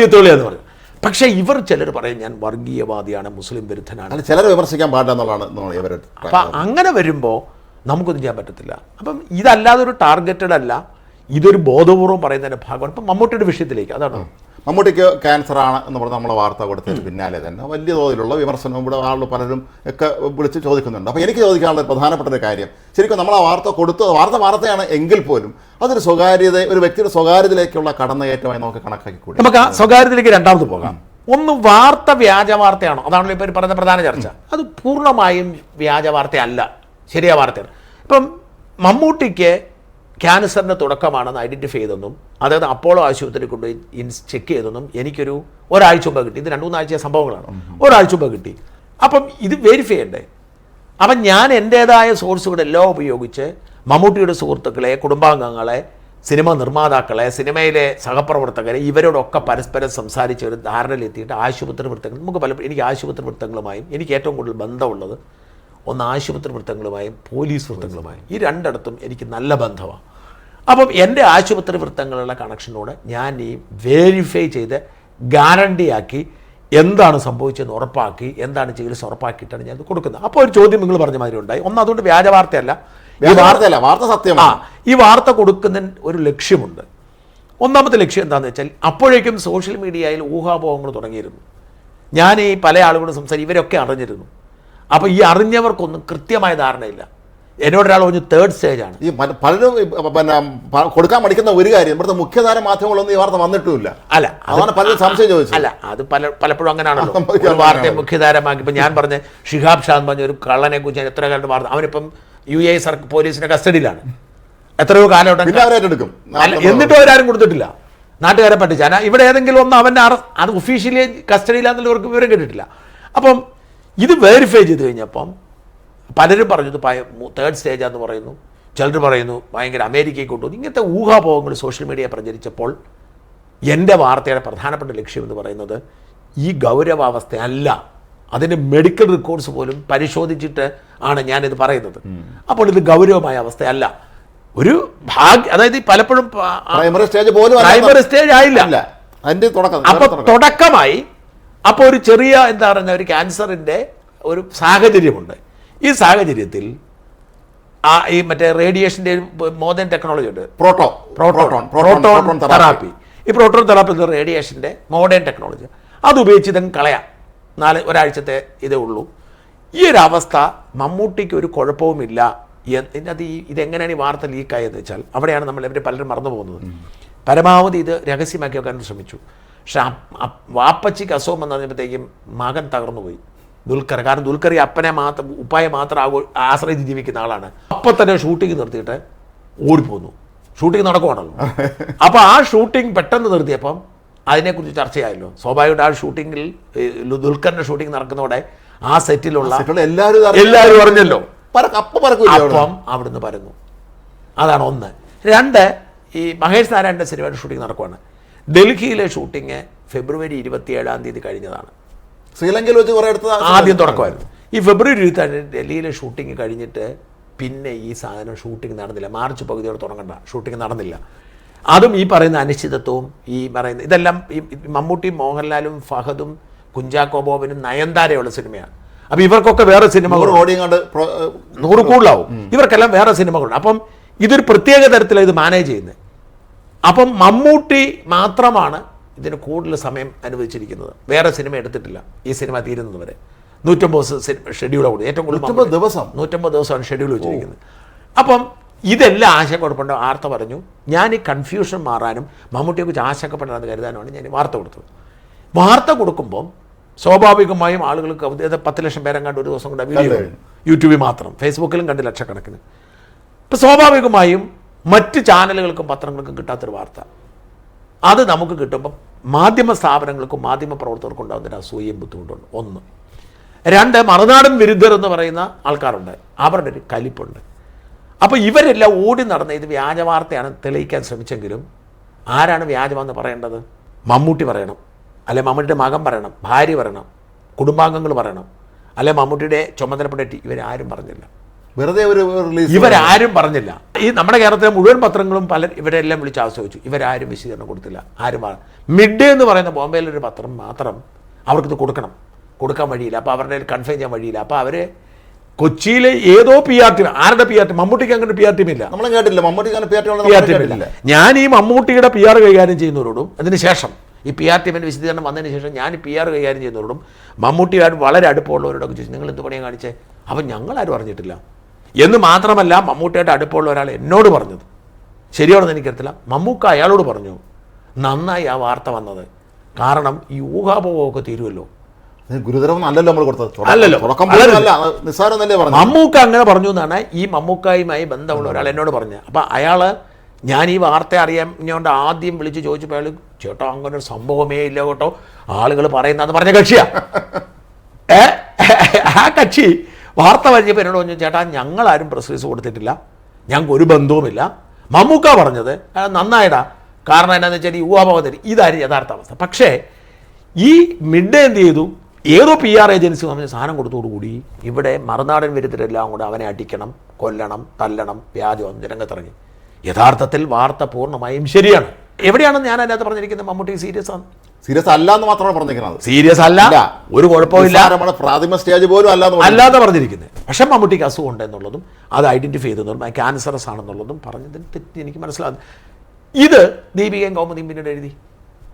ചീത്തോളി എന്ന് പറഞ്ഞു. പക്ഷേ ഇവർ ചിലർ പറയും ഞാൻ വർഗീയവാദിയാണ്, മുസ്ലിം വിരുദ്ധനാണ്, ചിലർ വിമർശിക്കാൻ പാടില്ലെന്നുള്ളതാണ് ഇവർ. അപ്പം അങ്ങനെ വരുമ്പോൾ നമുക്കൊന്നും ചെയ്യാൻ പറ്റത്തില്ല. അപ്പം ഇതല്ലാതെ ഒരു ടാർഗറ്റഡ് അല്ല, ഇതൊരു ബോധപൂർവ്വം പറയുന്നതിൻ്റെ ഭാഗമാണ്. ഇപ്പം മമ്മൂട്ടിയുടെ വിഷയത്തിലേക്ക്, അതാണ് മമ്മൂട്ടിക്ക് ക്യാൻസറാണ് എന്ന് പറഞ്ഞ് നമ്മളെ വാർത്ത കൊടുത്തതിന് പിന്നാലെ തന്നെ വലിയ തോതിലുള്ള വിമർശനവും ഇവിടെ ആളുകൾ പലരും ഒക്കെ വിളിച്ച് ചോദിക്കുന്നുണ്ട്. അപ്പോൾ എനിക്ക് ചോദിക്കാനുള്ള പ്രധാനപ്പെട്ട ഒരു കാര്യം, ശരിക്കും നമ്മൾ ആ വാർത്തയാണ് എങ്കിൽ പോലും അതൊരു സ്വകാര്യത, ഒരു വ്യക്തിയുടെ സ്വകാര്യതയിലേക്കുള്ള കടന്നുകയറ്റമായി നമുക്ക് കണക്കാക്കി കൂടി. നമുക്ക് ആ സ്വകാര്യതയിലേക്ക് രണ്ടാമത് പോകാം. ഒന്ന്, വാർത്ത വ്യാജ വാർത്തയാണോ? അതാണല്ലോ ഇപ്പോൾ പറയുന്ന പ്രധാന ചർച്ച. അത് പൂർണ്ണമായും വ്യാജ വാർത്തയല്ല, ശരിയായ വാർത്തയാണ്. ഇപ്പം മമ്മൂട്ടിക്ക് ക്യാൻസറിൻ്റെ തുടക്കമാണെന്ന് ഐഡൻറ്റിഫൈ ചെയ്തെന്നും, അതായത് അപ്പോളോ ആശുപത്രി കൊണ്ടുപോയി ചെക്ക് ചെയ്തെന്നും എനിക്കൊരു ഒരാഴ്ച മുമ്പ് കിട്ടി. ഇത് 2-3 ആഴ്ച സംഭവങ്ങളാണ്. ഒരാഴ്ച മുമ്പ് കിട്ടി. അപ്പം ഇത് വെരിഫൈ ചെയ്യണ്ടേ? അപ്പം ഞാൻ എൻ്റേതായ സോഴ്സുകളെല്ലാം ഉപയോഗിച്ച് മമ്മൂട്ടിയുടെ സുഹൃത്തുക്കളെ, കുടുംബാംഗങ്ങളെ, സിനിമ നിർമ്മാതാക്കളെ, സിനിമയിലെ സഹപ്രവർത്തകരെ, ഇവരോടൊക്കെ പരസ്പരം സംസാരിച്ച് ഒരു ധാരണയിലെത്തിയിട്ട് ആശുപത്രി വൃത്തങ്ങൾ, നമുക്ക് പലപ്പോഴും എനിക്ക് ആശുപത്രി വൃത്തങ്ങളുമായും എനിക്ക് ഏറ്റവും കൂടുതൽ ബന്ധമുള്ളത് ഒന്ന് ആശുപത്രി വൃത്തങ്ങളുമായും പോലീസ് വൃത്തങ്ങളുമായും. ഈ രണ്ടിടത്തും എനിക്ക് നല്ല ബന്ധമാണ്. അപ്പം എൻ്റെ ആശുപത്രി വൃത്തങ്ങളുള്ള കണക്ഷനോട് ഞാൻ ഈ വെരിഫൈ ചെയ്ത് ഗ്യാരണ്ടിയാക്കി എന്താണ് സംഭവിച്ചതെന്ന് ഉറപ്പാക്കി, എന്താണ് ചികിത്സ ഉറപ്പാക്കിയിട്ടാണ് ഞാൻ ഇത് കൊടുക്കുന്നത്. അപ്പോൾ ഒരു ചോദ്യം നിങ്ങൾ പറഞ്ഞ മാതിരി ഉണ്ടായി. ഒന്ന്, അതുകൊണ്ട് വ്യാജ വാർത്തയല്ല, വാർത്ത സത്യമാണ്. ഈ വാർത്ത കൊടുക്കുന്നതിന് ഒരു ലക്ഷ്യമുണ്ട്. ഒന്നാമത്തെ ലക്ഷ്യം എന്താണെന്ന് വെച്ചാൽ, അപ്പോഴേക്കും സോഷ്യൽ മീഡിയയിൽ ഊഹാപോഹങ്ങൾ തുടങ്ങിയിരുന്നു. ഞാൻ ഈ പല ആളുകളോട് ഇവരൊക്കെ അറിഞ്ഞിരുന്നു. അപ്പോൾ ഈ അറിഞ്ഞവർക്കൊന്നും കൃത്യമായ ധാരണയില്ല. എന്നോട് ഒരാൾ പറഞ്ഞു 3rd സ്റ്റേജാണ്. ഈ പലരും പിന്നെ കൊടുക്കാൻ മടിക്കുന്ന ഒരു കാര്യം ഇവിടുത്തെ മുഖ്യധാര മാധ്യമങ്ങളൊന്നും ഈ വാർത്ത വന്നിട്ടുമില്ല. അല്ല, അതാണ് പലരും സംശയം ചോദിച്ചത്. അല്ല, അത് പലപ്പോഴും അങ്ങനെയാണല്ലോ. ഒരു വാർത്തയെ മുഖ്യധാരമാക്കി. ഇപ്പം ഞാൻ പറഞ്ഞ ഷിഹാബ് ഷാൻ പറഞ്ഞ ഒരു കള്ളനെ കുറിച്ച് എത്ര കാലത്ത് വാർത്ത, അവനിപ്പം UAE പോലീസിന്റെ കസ്റ്റഡിയിലാണ്. എത്രയോ കാലഘട്ടം അവരായിട്ടെടുക്കും. എന്നിട്ടും അവരാരും കൊടുത്തിട്ടില്ല. നാട്ടുകാരെ പറ്റിച്ചാൽ ഇവിടെ ഏതെങ്കിലും ഒന്ന് അവൻ്റെ അത് ഒഫീഷ്യലി കസ്റ്റഡിയിലാന്നുള്ളവർക്ക് വിവരം കേട്ടിട്ടില്ല. അപ്പം ഇത് വെരിഫൈ ചെയ്ത് കഴിഞ്ഞപ്പം പലരും പറഞ്ഞു ഇത് 3rd സ്റ്റേജാന്ന് പറയുന്നു. ചിലർ പറയുന്നു ഭയങ്കര അമേരിക്കയിൽ കൊണ്ടുവന്നു. ഇങ്ങനത്തെ ഊഹാപോഹങ്ങൾ സോഷ്യൽ മീഡിയ പ്രചരിച്ചപ്പോൾ എൻ്റെ വാർത്തയുടെ പ്രധാനപ്പെട്ട ലക്ഷ്യം എന്ന് പറയുന്നത് ഈ ഗൗരവാവസ്ഥയല്ല, അതിൻ്റെ മെഡിക്കൽ റെക്കോർഡ്സ് പോലും പരിശോധിച്ചിട്ട് ആണ് ഞാനിത് പറയുന്നത്. അപ്പോൾ ഇത് ഗൗരവമായ അവസ്ഥയല്ല. ഒരു അതായത് പലപ്പോഴും പ്രൈമറി സ്റ്റേജ് പോലും സ്റ്റേജ് ആയില്ല. അപ്പൊ തുടക്കമായി. അപ്പോൾ ഒരു ചെറിയ എന്താ പറയുക ഒരു ക്യാൻസറിന്റെ ഒരു സാഹചര്യമുണ്ട്. ഈ സാഹചര്യത്തിൽ ഈ മറ്റേ റേഡിയേഷന്റെ മോഡേൺ ടെക്നോളജി ഉണ്ട്, പ്രോട്ടോൺ തെറാപ്പി. ഈ പ്രോട്ടോൺ തെറാപ്പി റേഡിയേഷന്റെ മോഡേൺ ടെക്നോളജി, അത് ഉപയോഗിച്ച് ഇതങ്ങ് കളയാം. ഒരാഴ്ചത്തെ ഇതേ ഉള്ളൂ. ഈ ഒരു അവസ്ഥ മമ്മൂട്ടിക്ക് ഒരു കുഴപ്പവുമില്ല. അത് ഇതെങ്ങനെയാണ് ഈ വാർത്ത ലീക്കായെന്ന് വെച്ചാൽ അവിടെയാണ് നമ്മൾ ഇവർ പലരും മറന്നു പോകുന്നത്. പരമാവധി ഇത് രഹസ്യമാക്കി വെക്കാൻ ശ്രമിച്ചു. പക്ഷെ വാപ്പച്ചിക്ക് അസുഖം എന്ന് പറഞ്ഞപ്പോഴത്തേക്കും മകൻ തകർന്നുപോയി, ദുൽഖർ. കാരണം ദുൽഖർ ഈ അപ്പനെ മാത്രം ഉപ്പായെ മാത്രം ആശ്രയിച്ച് ജീവിക്കുന്ന ആളാണ്. അപ്പം തന്നെ ഷൂട്ടിംഗ് നിർത്തിയിട്ട് ഓടിപ്പോന്നു. ഷൂട്ടിംഗ് നടക്കുവാണല്ലോ. അപ്പോൾ ആ ഷൂട്ടിംഗ് പെട്ടെന്ന് നിർത്തിയപ്പം അതിനെക്കുറിച്ച് ചർച്ചയായല്ലോ. സ്വാഭാവികമായിട്ട് ആ ഷൂട്ടിങ്ങിൽ ദുൽഖറിന്റെ ഷൂട്ടിംഗ് നടക്കുന്നതോടെ ആ സെറ്റിലുള്ള എല്ലാവരും അറിഞ്ഞല്ലോ. അപ്പം അവിടുന്ന് പരന്നു. അതാണ് ഒന്ന്. 2, ഈ മഹേഷ് നാരായണൻ്റെ സിനിമയുടെ ഷൂട്ടിംഗ് നടക്കുവാണ്. ഡൽഹിയിലെ ഷൂട്ടിങ് ഫെബ്രുവരി 27 കഴിഞ്ഞതാണ്. ശ്രീലങ്കയിൽ വെച്ച് കുറേ ആദ്യം തുടക്കമായിരുന്നു. ഈ ഫെബ്രുവരി 27 ഡൽഹിയിലെ ഷൂട്ടിംഗ് കഴിഞ്ഞിട്ട് പിന്നെ ഈ സാധനം ഷൂട്ടിംഗ് നടന്നില്ല. മാർച്ച് പകുതിയോടെ തുടങ്ങണ്ട, ഷൂട്ടിംഗ് നടന്നില്ല. അതും ഈ പറയുന്ന അനിശ്ചിതത്വവും ഈ പറയുന്ന ഇതെല്ലാം ഈ മമ്മൂട്ടിയും മോഹൻലാലും ഫഹദും കുഞ്ചാക്കോ ബോബനും നയൻതാരയുള്ള സിനിമയാണ്. അപ്പം ഇവർക്കൊക്കെ വേറെ സിനിമകൾ 100 കൂടുതലാവും. ഇവർക്കെല്ലാം വേറെ സിനിമകളുണ്ട്. അപ്പം ഇതൊരു പ്രത്യേക തരത്തിലാണ് ഇത് മാനേജ് ചെയ്യുന്നത്. അപ്പം മമ്മൂട്ടി മാത്രമാണ് ഇതിന് കൂടുതൽ സമയം അനുവദിച്ചിരിക്കുന്നത്. വേറെ സിനിമ എടുത്തിട്ടില്ല ഈ സിനിമ തീരുന്നത് വരെ. 150 ഷെഡ്യൂളാണ് കൂടുതൽ. ഏറ്റവും കൂടുതൽ 150 ദിവസമാണ് ഷെഡ്യൂൾ വെച്ചിരിക്കുന്നത്. അപ്പം ഇതെല്ലാം ആശങ്കപ്പെടുന്നുണ്ട്. വാർത്ത പറഞ്ഞു. ഞാൻ ഈ കൺഫ്യൂഷൻ മാറാനും മമ്മൂട്ടിയെക്കുറിച്ച് ആശങ്കപ്പെടാമെന്ന് കരുതാനുമാണ് ഞാൻ ഈ വാർത്ത കൊടുത്തത്. വാർത്ത കൊടുക്കുമ്പം സ്വാഭാവികമായും ആളുകൾക്ക് 10 ലക്ഷം പേരെങ്ങാണ്ട് ഒരു ദിവസം കൊണ്ട് വീഡിയോ യൂട്യൂബിൽ മാത്രം, ഫേസ്ബുക്കിലും 2 ലക്ഷക്കണക്കിന്. ഇപ്പം സ്വാഭാവികമായും മറ്റ് ചാനലുകൾക്കും പത്രങ്ങൾക്കും കിട്ടാത്തൊരു വാർത്ത അത് നമുക്ക് കിട്ടുമ്പം മാധ്യമ സ്ഥാപനങ്ങൾക്കും മാധ്യമ പ്രവർത്തകർക്കും ഉണ്ടാകുന്നൊരു അസൂയയും ബുദ്ധിമുട്ടുണ്ട്. 1. 2, മറുനാടൻ വിരുദ്ധർ എന്ന് പറയുന്ന ആൾക്കാരുണ്ട്, അവരുടെ ഒരു കലിപ്പുണ്ട്. അപ്പോൾ ഇവരെല്ലാം ഓടി നടന്ന് ഇത് വ്യാജ വാർത്തയാണ് തെളിയിക്കാൻ ശ്രമിച്ചെങ്കിലും ആരാണ് വ്യാജമെന്ന് പറയേണ്ടത്? മമ്മൂട്ടി പറയണം, അല്ലെ മമ്മൂട്ടിയുടെ മകൻ പറയണം, ഭാര്യ പറയണം, കുടുംബാംഗങ്ങൾ പറയണം, അല്ലെ മമ്മൂട്ടിയുടെ ചുമതലപ്പെട്ട ഇവരാരും പറഞ്ഞില്ല. വെറുതെ ഒരു ഇവരാരും പറഞ്ഞില്ല. ഈ നമ്മുടെ കേരളത്തിലെ മുഴുവൻ പത്രങ്ങളും ഇവരെല്ലാം വിളിച്ച് ആശ്രയിച്ചു. ഇവരാരും വിശദീകരണം കൊടുത്തില്ല. ആരും മിഡ് ഡേ എന്ന് പറയുന്ന ബോംബെയിലൊരു പത്രം മാത്രം അവർക്കിത് കൊടുക്കാൻ വഴിയില്ല. അപ്പോൾ അവരുടെ കൺഫൈൻ ചെയ്യാൻ വഴിയില്ല. അപ്പോൾ അവർ കൊച്ചിയിലെ ഏതോ PR ടീം, ആരുടെ PR ടീം, മമ്മൂട്ടിക്ക് അങ്ങനെ PR ടീമില്ല. നമ്മൾ കേട്ടില്ല PR ടീമില്ല. ഞാൻ ഈ മമ്മൂട്ടിയുടെ PR കൈകാര്യം ചെയ്യുന്നവരോടും അതിന് ശേഷം ഈ PR ടീമിൻ്റെ വിശദീകരണം വന്നതിന് ശേഷം ഞാൻ ഈ PR കൈകാര്യം ചെയ്യുന്നവരോടും മമ്മൂട്ടിയായിട്ട് വളരെ അടുപ്പമുള്ളവരോടൊക്കെ ചോദിച്ചു, നിങ്ങൾ എന്ത് പണിയാണ് കാണിച്ചേ? അപ്പം ഞങ്ങളാരും അറിഞ്ഞിട്ടില്ല എന്ന് മാത്രമല്ല, മമ്മൂട്ടിയായിട്ട് അടുപ്പമുള്ള ഒരാൾ എന്നോട് പറഞ്ഞത് ശരിയാണെന്ന് എനിക്കറിയത്തില്ല. മമ്മൂക്ക അയാളോട് പറഞ്ഞു, നന്നായി ആ വാർത്ത വന്നത്, കാരണം ഈ ഊഹാപോഹമൊക്കെ തീരുമല്ലോ. ഗുരുതരം അല്ലല്ലോ നമ്മൾ കൊടുത്തത്. അല്ലല്ലോ, നിസ്സാരമല്ലേ പറഞ്ഞു. മമ്മൂക്ക അങ്ങനെ പറഞ്ഞു എന്നാണ് ഈ മമ്മൂക്കായുമായി ബന്ധമുള്ള ഒരാൾ എന്നോട് പറഞ്ഞത്. അപ്പം അയാൾ ഞാൻ ഈ വാർത്ത അറിയാഞ്ഞോണ്ട് ആദ്യം വിളിച്ച് ചോദിച്ചപ്പോൾ അയാൾ, ചേട്ടാ അങ്ങനെ ഒരു സംഭവമേ ഇല്ല കേട്ടോ, ആളുകൾ പറയുന്നതെന്ന് പറഞ്ഞ കക്ഷിയാ. ആ കക്ഷി വാർത്ത കഴിഞ്ഞപ്പോൾ എന്നോട് പറഞ്ഞു, ചേട്ടാ ഞങ്ങളാരും പ്രസ് റിലീസ് കൊടുത്തിട്ടില്ല, ഞങ്ങൾക്ക് ഒരു ബന്ധവുമില്ല. മമ്മൂക്ക പറഞ്ഞത് നന്നായിടാ, കാരണം എന്താണെന്ന് വെച്ചാൽ ഈ ഊഹാപോഹത്തിൽ ഇതായിരുന്നു യഥാർത്ഥ അവസ്ഥ. പക്ഷേ ഈ മിഡ് ഡേ എന്ത് ചെയ്തു? ഏതോ PR ഏജൻസി നമ്മൾ സാധനം കൊടുത്തോടുകൂടി ഇവിടെ മറുനാടൻ വിരുദ്ധരെല്ലാം കൂടെ അവനെ അടിക്കണം, കൊല്ലണം, തല്ലണം, വ്യാജം രംഗത്തിറങ്ങി. യഥാർത്ഥത്തിൽ വാർത്ത പൂർണ്ണമായും ശരിയാണ്. എവിടെയാണെന്ന് ഞാൻ അതിനകത്ത് പറഞ്ഞിരിക്കുന്നത്? മമ്മൂട്ടി സീരിയസ് ആണ്. സീരിയസ് അല്ല എന്ന് മാത്രമാണ് പറഞ്ഞിരിക്കുന്നത്. സീരിയസ് അല്ല, ഒരു കുഴപ്പമില്ല, പ്രാഥമിക സ്റ്റേജ് പോലും അല്ലാതെ പറഞ്ഞിരിക്കുന്നത്. പക്ഷെ മമ്മൂട്ടിക്ക് അസുഖം ഉണ്ടെന്നുള്ളതും അത് ഐഡന്റിഫൈ ചെയ്തെന്നുള്ളതും ക്യാൻസറസ് ആണെന്നുള്ളതും പറഞ്ഞതിന് തെറ്റി എനിക്ക് മനസ്സിലാകുന്നു. ഇത് ദീപികയും കൗമുദിയും പിന്നീട് എഴുതി.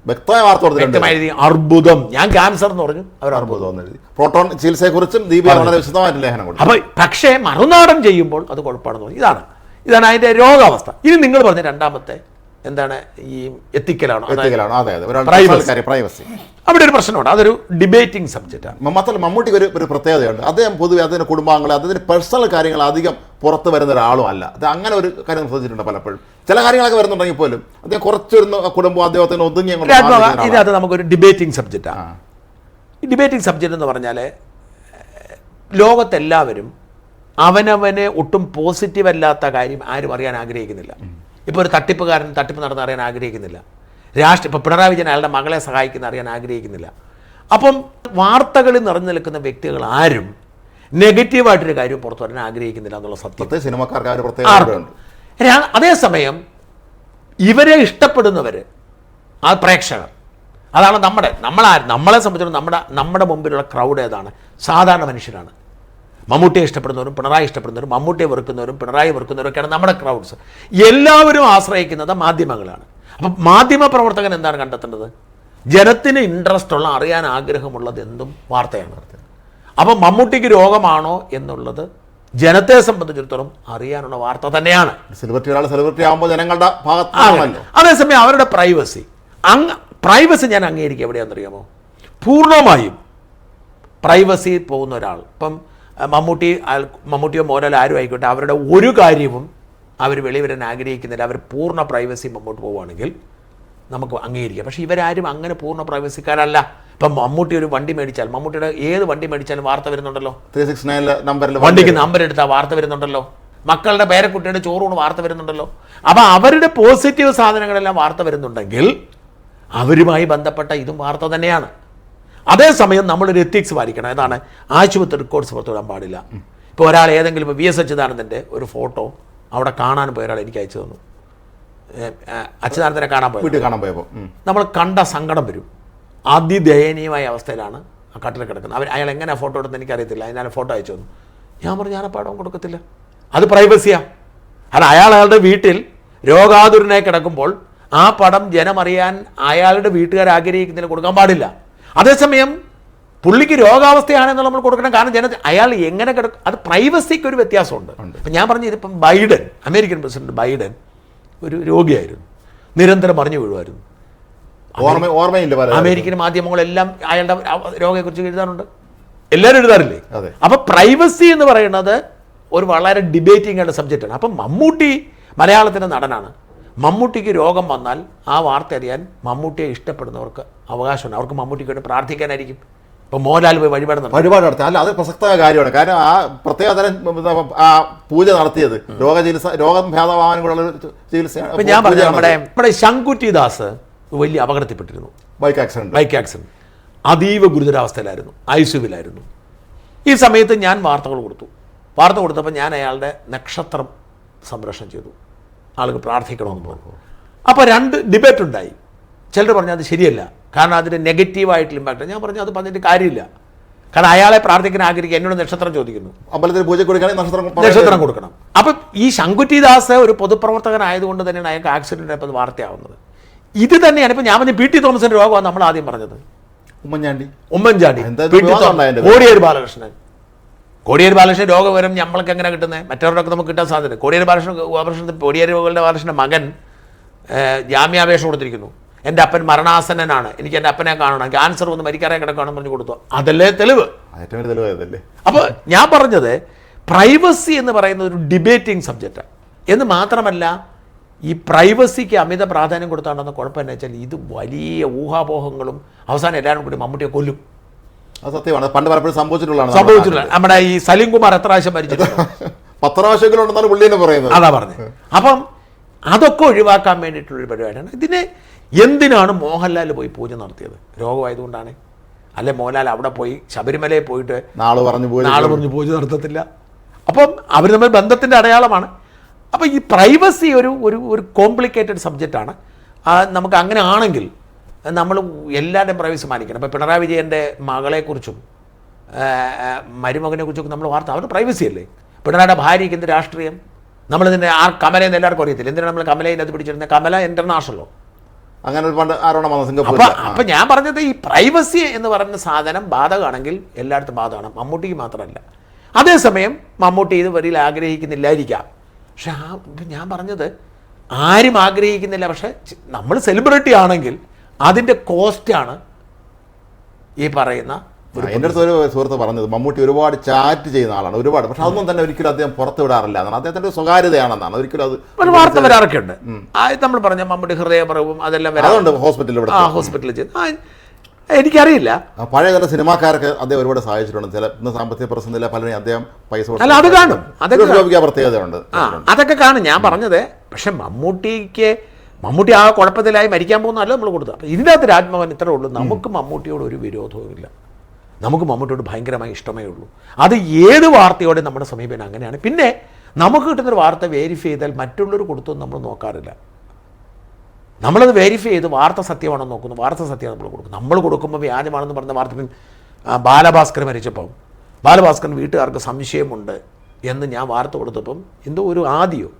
വ്യക്തമായ വാർത്ത കൊടുത്തിട്ടുണ്ട്. വ്യക്തമായി എഴുതി അർബുദം, ഞാൻ ക്യാൻസർ എന്ന് പറഞ്ഞു, അവർ അർബുദം. അർബുദം എഴുതി. പ്രോട്ടോൺ ചികിത്സയെക്കുറിച്ചും ദീപിക വളരെ വിശദമായിട്ട് ലേഖനം കൊടുത്തു. അപ്പോൾ പക്ഷേ മറുനാടൻ ചെയ്യുമ്പോൾ അത് കുഴപ്പമാണെന്ന് പറഞ്ഞു. ഇതാണ് അതിൻ്റെ രോഗാവസ്ഥ. ഇനി നിങ്ങൾ പറഞ്ഞ രണ്ടാമത്തെ എന്താണ്, ഈ എത്തിക്കലാണോ? അതെ, പ്രൈവസി. അവിടെ ഒരു പ്രശ്നമുണ്ട്, അതൊരു ഡിബേറ്റിംഗ് സബ്ജക്റ്റാണ്. മാത്രമല്ല മമ്മൂട്ടിക്ക് ഒരു പ്രത്യേകതയുണ്ട്. അദ്ദേഹം പൊതുവെ അതിൻ്റെ കുടുംബാംഗങ്ങൾ, അതിൻ്റെ പേഴ്സണൽ കാര്യങ്ങൾ അധികം പുറത്ത് വരുന്ന ഒരാളും അല്ല. അത് അങ്ങനെ ഒരു കാര്യം ശ്രദ്ധിച്ചിട്ടുണ്ട് പലപ്പോഴും. ചില കാര്യങ്ങളൊക്കെ വരുന്നുണ്ടെങ്കിൽ പോലും അദ്ദേഹം കുറച്ചൊരു കുടുംബം അദ്ദേഹത്തിന് ഒതുങ്ങി. ഇതിനകത്ത് നമുക്കൊരു ഡിബേറ്റിംഗ് സബ്ജക്റ്റാണ്. ഈ ഡിബേറ്റിംഗ് സബ്ജക്റ്റ് എന്ന് പറഞ്ഞാൽ ലോകത്തെല്ലാവരും അവനവനെ ഒട്ടും പോസിറ്റീവ് അല്ലാത്ത കാര്യം ആരും അറിയാൻ ആഗ്രഹിക്കുന്നില്ല. ഇപ്പോൾ ഒരു തട്ടിപ്പുകാരൻ തട്ടിപ്പ് നടന്ന് അറിയാൻ ആഗ്രഹിക്കുന്നില്ല. ഇപ്പോൾ പിണറായി വിജയൻ അയാളുടെ മകളെ സഹായിക്കുന്ന അറിയാൻ ആഗ്രഹിക്കുന്നില്ല. അപ്പം വാർത്തകളിൽ നിറഞ്ഞു നിൽക്കുന്ന വ്യക്തികൾ ആരും നെഗറ്റീവായിട്ടൊരു കാര്യം പുറത്തു വരാൻ ആഗ്രഹിക്കുന്നില്ല എന്നുള്ള സത്യം സിനിമക്കാർക്ക്. അതേസമയം ഇവരെ ഇഷ്ടപ്പെടുന്നവർ, ആ പ്രേക്ഷകർ, അതാണ് നമ്മളെ സംബന്ധിച്ചിടത്തോളം നമ്മുടെ മുമ്പിലുള്ള ക്രൗഡ് ഏതാണ്? സാധാരണ മനുഷ്യരാണ്. മമ്മൂട്ടിയെ ഇഷ്ടപ്പെടുന്നവരും പിണറായി ഇഷ്ടപ്പെടുന്നവരും മമ്മൂട്ടിയെ വെറുക്കുന്നവരും പിണറായി വെറുക്കുന്നവരൊക്കെയാണ് നമ്മുടെ ക്രൗഡ്സ്. എല്ലാവരും ആശ്രയിക്കുന്നത് മാധ്യമങ്ങളാണ്. അപ്പം മാധ്യമ പ്രവർത്തകൻ എന്താണ് കണ്ടെത്തേണ്ടത്? ജനത്തിന് ഇൻട്രസ്റ്റ് ഉള്ള, അറിയാൻ ആഗ്രഹമുള്ളത് എന്തും വാർത്തയാണ്. അപ്പം മമ്മൂട്ടിക്ക് രോഗമാണോ എന്നുള്ളത് ജനത്തെ സംബന്ധിച്ചിടത്തോളം അറിയാനുള്ള വാർത്ത തന്നെയാണ്. സെലിബ്രിറ്റി ആകുമ്പോൾ ജനങ്ങളുടെ ഭാഗത്താണല്ലോ. അതേസമയം അവരുടെ പ്രൈവസി ഞാൻ അംഗീകരിക്കുക എവിടെയാണെന്നറിയാമോ? പൂർണ്ണമായും പ്രൈവസി പോകുന്ന ഒരാൾ, ഇപ്പം മമ്മൂട്ടിയോ മോഹൻലാൽ ആരും ആയിക്കോട്ടെ, അവരുടെ ഒരു കാര്യവും അവർ വെളിവരാൻ ആഗ്രഹിക്കുന്നില്ല. അവർ പൂർണ്ണ പ്രൈവസി മുമ്പോട്ട് പോവുകയാണെങ്കിൽ നമുക്ക് അംഗീകരിക്കാം. പക്ഷേ ഇവരാരും അങ്ങനെ പൂർണ്ണ പ്രൈവസിക്കാരല്ല. ഇപ്പം മമ്മൂട്ടി ഒരു വണ്ടി മേടിച്ചാൽ, മമ്മൂട്ടിയുടെ ഏത് വണ്ടി മേടിച്ചാലും വാർത്ത വരുന്നുണ്ടല്ലോ. 369 വണ്ടിക്ക് നമ്പർ എടുത്താൽ വാർത്ത വരുന്നുണ്ടല്ലോ. മക്കളുടെ പേരക്കുട്ടിയുടെ ചോറൂണ് വാർത്ത വരുന്നുണ്ടല്ലോ. അപ്പം അവരുടെ പോസിറ്റീവ് സാധനങ്ങളെല്ലാം വാർത്ത വരുന്നുണ്ടെങ്കിൽ അവരുമായി ബന്ധപ്പെട്ട ഇതും വാർത്ത തന്നെയാണ്. അതേസമയം നമ്മളൊരു എത്തിക്സ് പാലിക്കണം. ഏതാണ്? ആശുപത്രി റെക്കോർഡ്സ് പുറത്തുവിടാൻ പാടില്ല. ഇപ്പോൾ ഒരാൾ ഏതെങ്കിലും, ഇപ്പോൾ VS അച്യുതാനന്ദൻ്റെ ഒരു ഫോട്ടോ അവിടെ കാണാൻ പോയ ഒരാൾ എനിക്ക് അയച്ചു തന്നു. അച്യുതാനന്ദനെ കാണാൻ പോയപ്പോൾ നമ്മൾ കണ്ട സങ്കടം വരും. അതിദയനീയമായ അവസ്ഥയിലാണ് ആ കട്ടിൽ കിടക്കുന്നത്. അയാൾ എങ്ങനെ ഫോട്ടോ എടുത്ത് എനിക്കറിയത്തില്ല. അതിനാണ് ഫോട്ടോ അയച്ചു തന്നു. ഞാൻ പറഞ്ഞു, ഞാൻ ആ പടം കൊടുക്കത്തില്ല, അത് പ്രൈവസിയാണ്. അത് അയാളുടെ വീട്ടിൽ രോഗാതുരനായി കിടക്കുമ്പോൾ ആ പടം ജനമറിയാൻ അയാളുടെ വീട്ടുകാർ ആഗ്രഹിക്കുന്നതിന് കൊടുക്കാൻ പാടില്ല. അതേസമയം പുള്ളിക്ക് രോഗാവസ്ഥയാണെന്ന് നമ്മൾ കൊടുക്കണം. കാരണം അയാൾ എങ്ങനെ കിടക്കും, അത് പ്രൈവസിക്ക് ഒരു വ്യത്യാസമുണ്ട്. അപ്പം ഞാൻ പറഞ്ഞു, ഇതിപ്പം ബൈഡൻ, അമേരിക്കൻ പ്രസിഡന്റ് ബൈഡൻ ഒരു രോഗിയായിരുന്നു, നിരന്തരം പറഞ്ഞു വീഴുമായിരുന്നു. അമേരിക്കൻ മാധ്യമങ്ങളെല്ലാം അയാളുടെ രോഗത്തെക്കുറിച്ച് എഴുതാറുണ്ട്, എല്ലാവരും എഴുതാറില്ലേ? അപ്പം പ്രൈവസി എന്ന് പറയുന്നത് ഒരു വളരെ ഡിബേറ്റിംഗ് ആയിട്ടുള്ള സബ്ജക്റ്റാണ്. അപ്പം മമ്മൂട്ടി മലയാളത്തിൻ്റെ നടനാണ്. മമ്മൂട്ടിക്ക് രോഗം വന്നാൽ ആ വാർത്ത അറിയാൻ മമ്മൂട്ടിയെ ഇഷ്ടപ്പെടുന്നവർക്ക് അവകാശമുണ്ട്. അവർക്ക് മമ്മൂട്ടിക്ക് വേണ്ടി പ്രാർത്ഥിക്കാനായിരിക്കും. ഇപ്പം മോഹൻലാൽ പോയി വഴിപാട് നടത്തി. അല്ല, അത് പ്രസക്തമായ കാര്യമാണ്. കാരണം ആ പ്രത്യേകതരം ആ പൂജ നടത്തിയത് രോഗം ഭേദമാകാനുള്ള ചികിത്സയാണ്. ഇപ്പം ഞാൻ പറഞ്ഞു, നമ്മുടെ ശങ്കുറ്റി ദാസ് വലിയ അപകടത്തിൽപ്പെട്ടിരുന്നു. Bike accident. അതീവ ഗുരുതരാവസ്ഥയിലായിരുന്നു, ICUവിലായിരുന്നു. ഈ സമയത്ത് ഞാൻ വാർത്ത കൊടുത്തപ്പോൾ ഞാൻ അയാളുടെ നക്ഷത്രം സംരക്ഷണം ചെയ്തു. ആളുകൾ പ്രാർത്ഥിക്കണമെന്ന് പറഞ്ഞു. അപ്പോൾ 2 ഡിബേറ്റ് ഉണ്ടായി. ചിലർ പറഞ്ഞു അത് ശരിയല്ല, കാരണം അതിന് നെഗറ്റീവായിട്ടുള്ള ഇമ്പാക്റ്റ്. ഞാൻ പറഞ്ഞു അത് പറഞ്ഞിട്ട് കാര്യമില്ല. കാരണം അയാളെ പ്രാർത്ഥിക്കാൻ ആഗ്രഹിക്കുക, എന്നോട് നക്ഷത്രം ചോദിക്കുന്നു, അമ്പലത്തിൽ പൂജ നക്ഷത്രം കൊടുക്കണം. അപ്പം ഈ ശങ്കുറ്റി ദാസ് ഒരു പൊതുപ്രവർത്തകനായതുകൊണ്ട് തന്നെയാണ് അയാൾക്ക് ആക്സിഡൻ്റ് ആയപ്പോൾ വാർത്തയാവുന്നത്. ഇത് തന്നെയാണ് ഇപ്പം ഞാൻ പറഞ്ഞ PT തോമസിൻ്റെ രോഗമാണ് നമ്മൾ ആദ്യം പറഞ്ഞത്. ഉമ്മൻചാണ്ടി, കോടിയേരി ബാലകൃഷ്ണൻ രോഗവിവരം നമ്മൾക്ക് എങ്ങനെ കിട്ടുന്നത്? മറ്റവരുടെയൊക്കെ നമുക്ക് കിട്ടാൻ സാധ്യത. കോടിയേരി ബാലകൃഷ്ണൻ്റെ മകൻ ജാമ്യാപേക്ഷ കൊടുത്തിരിക്കുന്നു. എൻ്റെ അപ്പൻ മരണാസന്നനാണ്, എനിക്ക് എൻ്റെ അപ്പനെ കാണണം, ക്യാൻസർ വന്ന് മരിക്കാറേ കിടക്കുകയാണെന്ന് പറഞ്ഞു കൊടുത്തു. അതല്ലേ തെളിവ്? അപ്പോൾ ഞാൻ പറഞ്ഞത് പ്രൈവസി എന്ന് പറയുന്നത് ഒരു ഡിബേറ്റിംഗ് സബ്ജക്റ്റാണ് എന്ന് മാത്രമല്ല, ഈ പ്രൈവസിക്ക് അമിത പ്രാധാന്യം കൊടുത്താണെന്ന് കുഴപ്പം എന്ന് വെച്ചാൽ ഇത് വലിയ ഊഹാപോഹങ്ങളും അവസാനം എല്ലാവരും കൂടി മമ്മൂട്ടിയെ കൊല്ലും. അത് സത്യമാണ്. പണ്ട് പലപ്പോഴും സംഭവിച്ചിട്ടുള്ള നമ്മുടെ ഈ സലീം കുമാർ എത്ര പ്രാവശ്യം മരിച്ചിട്ടുണ്ട്? 10 പ്രാവശ്യങ്ങളുണ്ടെന്നാണ് പുള്ളി എന്ന് പറയുന്നത്. അതാ പറഞ്ഞത്. അപ്പം അതൊക്കെ ഒഴിവാക്കാൻ വേണ്ടിയിട്ടുള്ളൊരു പരിപാടിയാണ്. ഇതിനെ എന്തിനാണ് മോഹൻലാൽ പോയി പൂജ നടത്തിയത്? രോഗമായതുകൊണ്ടാണ്. അല്ലെ മോഹൻലാൽ അവിടെ പോയി ശബരിമലയിൽ പോയിട്ട് നാളെ പറഞ്ഞു പൂജ നടത്തത്തില്ല. അപ്പം അവർ തമ്മിൽ ബന്ധത്തിൻ്റെ അടയാളമാണ്. അപ്പോൾ ഈ പ്രൈവസി ഒരു കോംപ്ലിക്കേറ്റഡ് സബ്ജക്റ്റാണ്. നമുക്ക് അങ്ങനെ ആണെങ്കിൽ നമ്മൾ എല്ലാവരുടെയും പ്രൈവസി മാനിക്കണം. ഇപ്പോൾ പിണറായി വിജയൻ്റെ മകളെക്കുറിച്ചും മരുമകനെക്കുറിച്ചൊക്കെ നമ്മൾ വാർത്ത, അവരുടെ പ്രൈവസി അല്ലേ? പിണറായിയുടെ ഭാര്യയ്ക്ക് എന്ത് രാഷ്ട്രീയം? നമ്മളിതിൻ്റെ കമലയെന്ന് എല്ലാവർക്കും അറിയത്തില്ല. എന്തിനാണ് നമ്മൾ കമലയിൽ അത് പിടിച്ചിരുന്നത്? കമല ഇൻ്റർനാഷണലോ? അങ്ങനെ ഒരുപാട് ആരോണം വന്ന അപ്പൊ സിംഗപ്പൂരിൽ. അപ്പൊ ഞാൻ പറഞ്ഞത് ഈ പ്രൈവസി എന്ന് പറയുന്ന സാധനം ബാധകമാണെങ്കിൽ എല്ലായിടത്തും ബാധകമാണ്, മമ്മൂട്ടിക്ക് മാത്രമല്ല. അതേസമയം മമ്മൂട്ടി ഇത് വരിയിൽ ആഗ്രഹിക്കുന്നില്ലായിരിക്കാം. പക്ഷെ ഞാൻ പറഞ്ഞത് ആരും ആഗ്രഹിക്കുന്നില്ല. പക്ഷെ നമ്മൾ സെലിബ്രിറ്റി ആണെങ്കിൽ അതിൻ്റെ കോസ്റ്റാണ് ഈ പറയുന്ന. എൻ്റെ അടുത്ത് ഒരു സുഹൃത്ത് പറഞ്ഞത് മമ്മൂട്ടി ഒരുപാട് ചാറ്റ് ചെയ്യുന്ന ആളാണ്, ഒരുപാട്. പക്ഷെ അതൊന്നും തന്നെ ഒരിക്കലും അദ്ദേഹം പുറത്ത് വിടാറില്ല എന്നാണ്, അദ്ദേഹത്തിൻ്റെ ഒരു സ്വകാര്യതയാണെന്നാണ്. ഒരിക്കലും അത് ഒരു വാർത്ത വരാറൊക്കെ ഉണ്ട്. നമ്മൾ പറഞ്ഞ മമ്മൂട്ടി ഹൃദയപ്രവും അതെല്ലാം അതുകൊണ്ട് ഹോസ്പിറ്റലിൽ ഇവിടെ ഹോസ്പിറ്റലിൽ ചെയ്ത് എനിക്കറിയില്ല. പഴയ തരം സിനിമാക്കാർക്ക് അദ്ദേഹം ഒരുപാട് സഹായിച്ചിട്ടുണ്ട്. ചില ഇന്ന് സാമ്പത്തിക പ്രതിസന്ധിയില്ല പലരും അദ്ദേഹം പൈസ അല്ല അത് കാണും, അതൊക്കെ പ്രത്യേകതയുണ്ട്. അതൊക്കെ കാണും. ഞാൻ പറഞ്ഞത് പക്ഷെ മമ്മൂട്ടി ആ കുഴപ്പത്തിലായി മരിക്കാൻ പോകുന്നതല്ല നമ്മൾ കൊടുത്തത്. അപ്പം ഇതിൻ്റെ അകത്ത് രാജ്മോഹൻ ഇത്രേ ഉള്ളൂ, നമുക്ക് മമ്മൂട്ടിയോട് ഒരു വിരോധവുമില്ല, നമുക്ക് മമ്മൂട്ടിയോട് ഭയങ്കരമായി ഇഷ്ടമേ ഉള്ളൂ. അത് ഏത് വാർത്തയോടെ നമ്മുടെ സമീപനം അങ്ങനെയാണ്. പിന്നെ നമുക്ക് കിട്ടുന്നൊരു വാർത്ത വെരിഫൈ ചെയ്താൽ മറ്റുള്ളവർ കൊടുത്തൊന്നും നമ്മൾ നോക്കാറില്ല. നമ്മളത് വെരിഫൈ ചെയ്ത് വാർത്ത സത്യമാണോ നോക്കുന്നു, വാർത്ത സത്യമാണ് നമ്മൾ കൊടുക്കും. നമ്മൾ കൊടുക്കുമ്പോൾ വ്യാജമാണെന്ന് പറഞ്ഞ വാർത്ത ബാലഭാസ്കർ മരിച്ചപ്പം ബാലഭാസ്കറിന് വീട്ടുകാർക്ക് സംശയമുണ്ട് എന്ന് ഞാൻ വാർത്ത കൊടുത്തപ്പം എന്തോ ഒരു ആദ്യമോ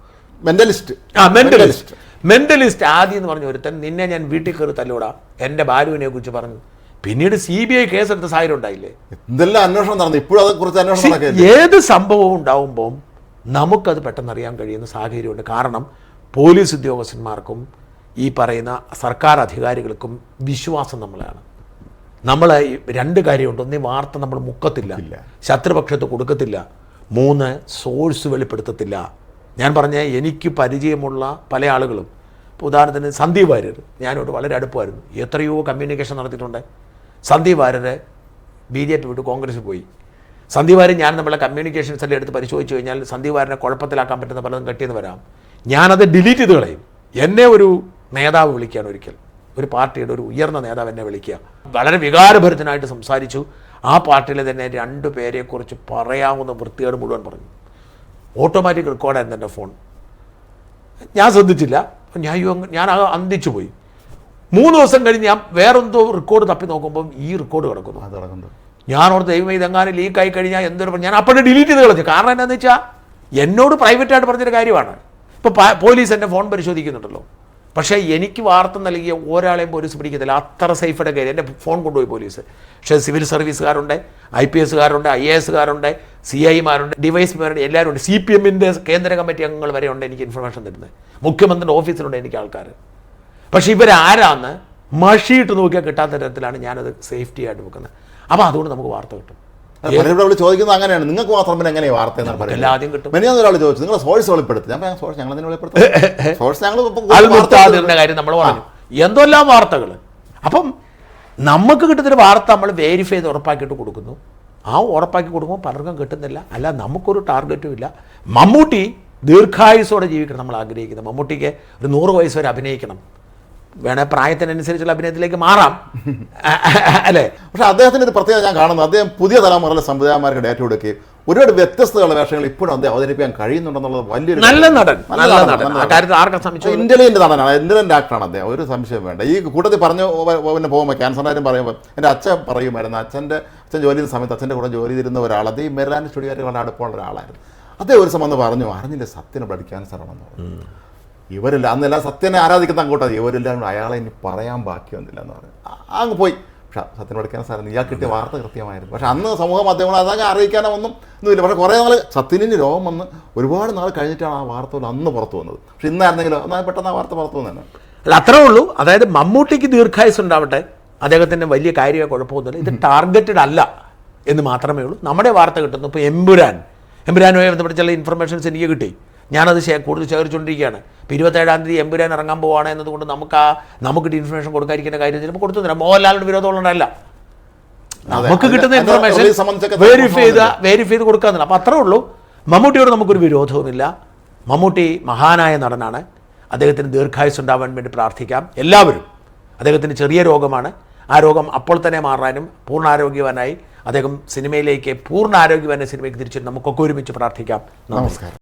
മെന്റലിസ്റ്റ് ആദ്യം എന്ന് പറഞ്ഞ ഒരുത്തൻ നിന്നെ ഞാൻ വീട്ടിൽ കയറി തല്ലൂടാ എൻ്റെ ബാലുവിനെ കുറിച്ച് പറഞ്ഞു. പിന്നീട് CBI കേസെടുത്ത സാഹചര്യം ഉണ്ടായില്ലേ, എന്തെല്ലാം അന്വേഷണം നടന്നു. ഇപ്പോഴും അതേക്കുറിച്ച് അന്വേഷണം. ഏത് സംഭവവും ഉണ്ടാവുമ്പോൾ നമുക്കത് പെട്ടെന്ന് അറിയാൻ കഴിയുന്ന സാഹചര്യമുണ്ട്. കാരണം പോലീസ് ഉദ്യോഗസ്ഥന്മാർക്കും ഈ പറയുന്ന സർക്കാർ അധികാരികൾക്കും വിശ്വാസം നമ്മളാണ്. നമ്മൾ രണ്ട് കാര്യമുണ്ട്. ഒന്നീ വാർത്ത നമ്മൾ മുക്കത്തില്ല, ശത്രുപക്ഷത്ത് കൊടുക്കത്തില്ല. 3 സോഴ്സ് വെളിപ്പെടുത്തത്തില്ല. ഞാൻ പറഞ്ഞ എനിക്ക് പരിചയമുള്ള പല ആളുകളും, ഇപ്പോൾ ഉദാഹരണത്തിന് സന്ദീപ് വാര്യർ ഞാനോട് വളരെ അടുപ്പമായിരുന്നു, എത്രയോ കമ്മ്യൂണിക്കേഷൻ നടത്തിയിട്ടുണ്ട്. സന്ദീപ് വാര്യർ BJP വിട്ട് കോൺഗ്രസ് പോയി. സന്ദീപ് വാര്യർ ഞാൻ നമ്മളെ കമ്മ്യൂണിക്കേഷൻ സെല്ലിൽ എടുത്ത് പരിശോധിച്ച് കഴിഞ്ഞാൽ സന്ദീപ് വാര്യനെ കുഴപ്പത്തിലാക്കാൻ പറ്റുന്ന പലതും കെട്ടിയെന്ന് വരാം. ഞാനത് ഡിലീറ്റ് ചെയ്ത് കളയും. എന്നെ ഒരു നേതാവ് വിളിക്കുകയാണ് ഒരിക്കൽ, ഒരു പാർട്ടിയുടെ ഒരു ഉയർന്ന നേതാവ് എന്നെ വിളിക്കുക, വളരെ വികാരഭരിതനായിട്ട് സംസാരിച്ചു. ആ പാർട്ടിയിലെ തന്നെ 2 പേരെക്കുറിച്ച് പറയാവുന്ന വൃത്തികേട് മുഴുവൻ പറഞ്ഞു. ഓട്ടോമാറ്റിക് റെക്കോർഡായിരുന്നു എൻ്റെ ഫോൺ. ഞാൻ ശ്രദ്ധിച്ചില്ല. ഞാൻ അന്തിച്ചു പോയി. 3 ദിവസം കഴിഞ്ഞ് ഞാൻ വേറെന്തോ റെക്കോർഡ് തപ്പി നോക്കുമ്പം ഈ റെക്കോർഡ് കിടക്കുന്നു. ഞാൻ ഓർത്ത് ദൈവം ഇതെങ്ങാനും ലീക്കായി കഴിഞ്ഞാൽ എന്തൊരു ഞാൻ അപ്പോഴും ഡിലീറ്റ് ചെയ്ത് കളഞ്ഞു. കാരണം എന്താണെന്ന് വെച്ചാൽ എന്നോട് പ്രൈവറ്റായിട്ട് പറഞ്ഞൊരു കാര്യമാണ്. ഇപ്പോൾ പോലീസ് എൻ്റെ ഫോൺ പരിശോധിക്കുന്നുണ്ടല്ലോ, പക്ഷേ എനിക്ക് വാർത്ത നൽകിയ ഒരാളെയും പോലീസ് പിടിക്കത്തില്ല. അത്ര സേഫയുടെ കാര്യം. എൻ്റെ ഫോൺ കൊണ്ടുപോയി പോലീസ്. പക്ഷേ സിവിൽ സർവീസുകാരുണ്ട്, IPSകാരുണ്ട്, IASകാരുണ്ട്, CIമാരുണ്ട്, DYSPമാരുണ്ട്, എല്ലാവരും ഉണ്ട്. CPMൻ്റെ കേന്ദ്ര കമ്മിറ്റി അംഗങ്ങൾ വരെ ഉണ്ട് എനിക്ക് ഇൻഫർമേഷൻ തരുന്നത്. മുഖ്യമന്ത്രിയുടെ ഓഫീസിലുണ്ട് എനിക്ക് ആൾക്കാർ. പക്ഷേ ഇവരാരാന്ന് മഷിയിട്ട് നോക്കിയാൽ കിട്ടാത്ത തരത്തിലാണ് ഞാനത് സേഫ്റ്റി ആയിട്ട് വെക്കുന്നത്. അപ്പോൾ അതുകൊണ്ട് നമുക്ക് വാർത്ത കിട്ടും. ചോദിക്കുന്നത് അങ്ങനെയാണ്, നിങ്ങൾക്ക് മാത്രം പിന്നെ എങ്ങനെയാണ് വാർത്ത ആദ്യം കിട്ടും. ഒരാൾ ചോദിച്ചു നിങ്ങൾ സോഴ്സ് വെളിപ്പെടുത്തി. ഞാൻ സോഴ്സ് ഞങ്ങൾ കാര്യം നമ്മൾ പറഞ്ഞു എന്തെല്ലാം വാർത്തകൾ. അപ്പം നമുക്ക് കിട്ടുന്നൊരു വാർത്ത നമ്മൾ വെരിഫൈ ചെയ്ത് ഉറപ്പാക്കിയിട്ട് കൊടുക്കുന്നു. ആ ഉറപ്പാക്കി കൊടുക്കുമ്പോൾ പലർക്കും കിട്ടുന്നില്ല. അല്ല നമുക്കൊരു ടാർഗറ്റും ഇല്ല. മമ്മൂട്ടി ദീർഘായുസോടെ ജീവിക്കണം നമ്മൾ ആഗ്രഹിക്കുന്നത്. മമ്മൂട്ടിക്ക് ഒരു 100 വയസ്സ് വരെ അഭിനയിക്കണം. വേണേൽ പ്രായത്തിനനുസരിച്ചുള്ള അഭിനയത്തിലേക്ക് മാറാം, അല്ലേ? പക്ഷെ അദ്ദേഹത്തിൻ്റെ ഒരു പ്രത്യേകത ഞാൻ കാണുന്നത്, അദ്ദേഹം പുതിയ തലമുറയിലെ സംവിധായകന്മാർക്ക് ഡേറ്റ കൊടുക്കുകയും ഒരുപാട് വ്യത്യസ്തതയുള്ള വേഷങ്ങൾ ഇപ്പോഴും അദ്ദേഹം അവതരിപ്പിക്കാൻ കഴിയുന്നുണ്ടെന്നുള്ളത് വലിയൊരു നല്ല നടൻ. ഇന്റലിജന്റ് നടനാണ്, ഇന്റലിജന്റ് ആക്ടറാണ് അദ്ദേഹം, ഒരു സംശയം വേണ്ട. ഈ കൂട്ടത്തിൽ പറഞ്ഞു പിന്നെ പോകുമ്പോൾ ക്യാൻസറിനാരും പറയുമ്പോൾ എൻ്റെ അച്ഛൻ പറയുമായിരുന്നു, അച്ഛൻ ജോലി ചെയ്യുന്ന സമയത്ത് അച്ഛൻ്റെ കൂടെ ജോലി ചെയ്തിരുന്ന ഒരാൾ, അദ്ദേഹം മെർലാൻഡ് സ്റ്റുഡിയോയിൽ വളരെ അടുപ്പമുള്ള ഒരാളായിരുന്നു. അദ്ദേഹം ഒരു സമയം പറഞ്ഞു, അറിഞ്ഞില്ല സത്യന് ബ്ലഡ് ക്യാൻസറാണെന്ന് പറഞ്ഞു. ഇവരില്ല അന്നെല്ലാം സത്യനെ ആരാധിക്കുന്ന അങ്ങോട്ടാണ്, ഇവരെല്ലാം അയാളെ ഇനി പറയാൻ ബാക്കിയൊന്നുമില്ല എന്ന് പറഞ്ഞു അങ്ങ് പോയി. പക്ഷേ സത്യനെ പഠിക്കാൻ സാറിന് ഇയാൾ കിട്ടിയ വാർത്ത കൃത്യമായിരുന്നു. പക്ഷേ അന്ന് സമൂഹ മാധ്യമങ്ങൾ അതങ്ങ് അറിയിക്കാനോ ഒന്നുമില്ല. പക്ഷേ കുറേ നാൾ സത്യനിന് രോഗം വന്ന് ഒരുപാട് നാൾ കഴിഞ്ഞിട്ടാണ് ആ വാർത്തകൾ അന്ന് പുറത്തു വന്നത്. പക്ഷെ ഇന്നായിരുന്നെങ്കിലും എന്നാൽ പെട്ടെന്ന് ആ വാർത്ത പുറത്തു വന്നു. അല്ല, അത്രേ ഉള്ളൂ. അതായത് മമ്മൂട്ടിക്ക് ദീർഘായുസ് ഉണ്ടാവട്ടെ, അദ്ദേഹത്തിൻ്റെ വലിയ കാര്യമോ കുഴപ്പമൊന്നുമില്ല. ഇത് ടാർഗറ്റഡ് അല്ല എന്ന് മാത്രമേ ഉള്ളൂ. നമ്മുടെ വാർത്ത കിട്ടുന്നു. ഇപ്പോൾ എമ്പുരാനുമായി ബന്ധപ്പെട്ട ചില ഇൻഫർമേഷൻസ് എനിക്ക് കിട്ടി. ഞാനത് കൂടുതൽ ശേഖരിച്ചുകൊണ്ടിരിക്കുകയാണ്. ഇപ്പോൾ 27-ാം തീയതി എമ്പുരാൻ ഇറങ്ങാൻ പോവാണ് എന്നതുകൊണ്ട് നമുക്ക് ഇൻഫർമേഷൻ കൊടുക്കാതിരിക്കുന്ന കാര്യം ചിലപ്പോൾ കൊടുത്തുന്നില്ല. മോഹൻലാലിന് വിരോധമുള്ളതല്ല, നമുക്ക് കിട്ടുന്ന ഇൻഫർമേഷൻ വെരിഫൈ ചെയ്ത് കൊടുക്കാന്നില്ല. അപ്പോൾ അത്രേ ഉള്ളൂ. മമ്മൂട്ടിയോട് നമുക്കൊരു വിരോധവുമില്ല. മമ്മൂട്ടി മഹാനായ നടനാണ്. അദ്ദേഹത്തിന് ദീർഘായുസ് ഉണ്ടാവാൻ വേണ്ടി പ്രാർത്ഥിക്കാം എല്ലാവരും. അദ്ദേഹത്തിന് ചെറിയ രോഗമാണ്. ആ രോഗം അപ്പോൾ തന്നെ മാറാനും പൂർണ്ണാരോഗ്യവാനായി അദ്ദേഹം സിനിമയിലേക്ക് പൂർണ്ണ ആരോഗ്യവാനായ സിനിമയ്ക്ക് തിരിച്ചു നമുക്കൊക്കെ ഒരുമിച്ച് പ്രാർത്ഥിക്കാം. നമസ്കാരം.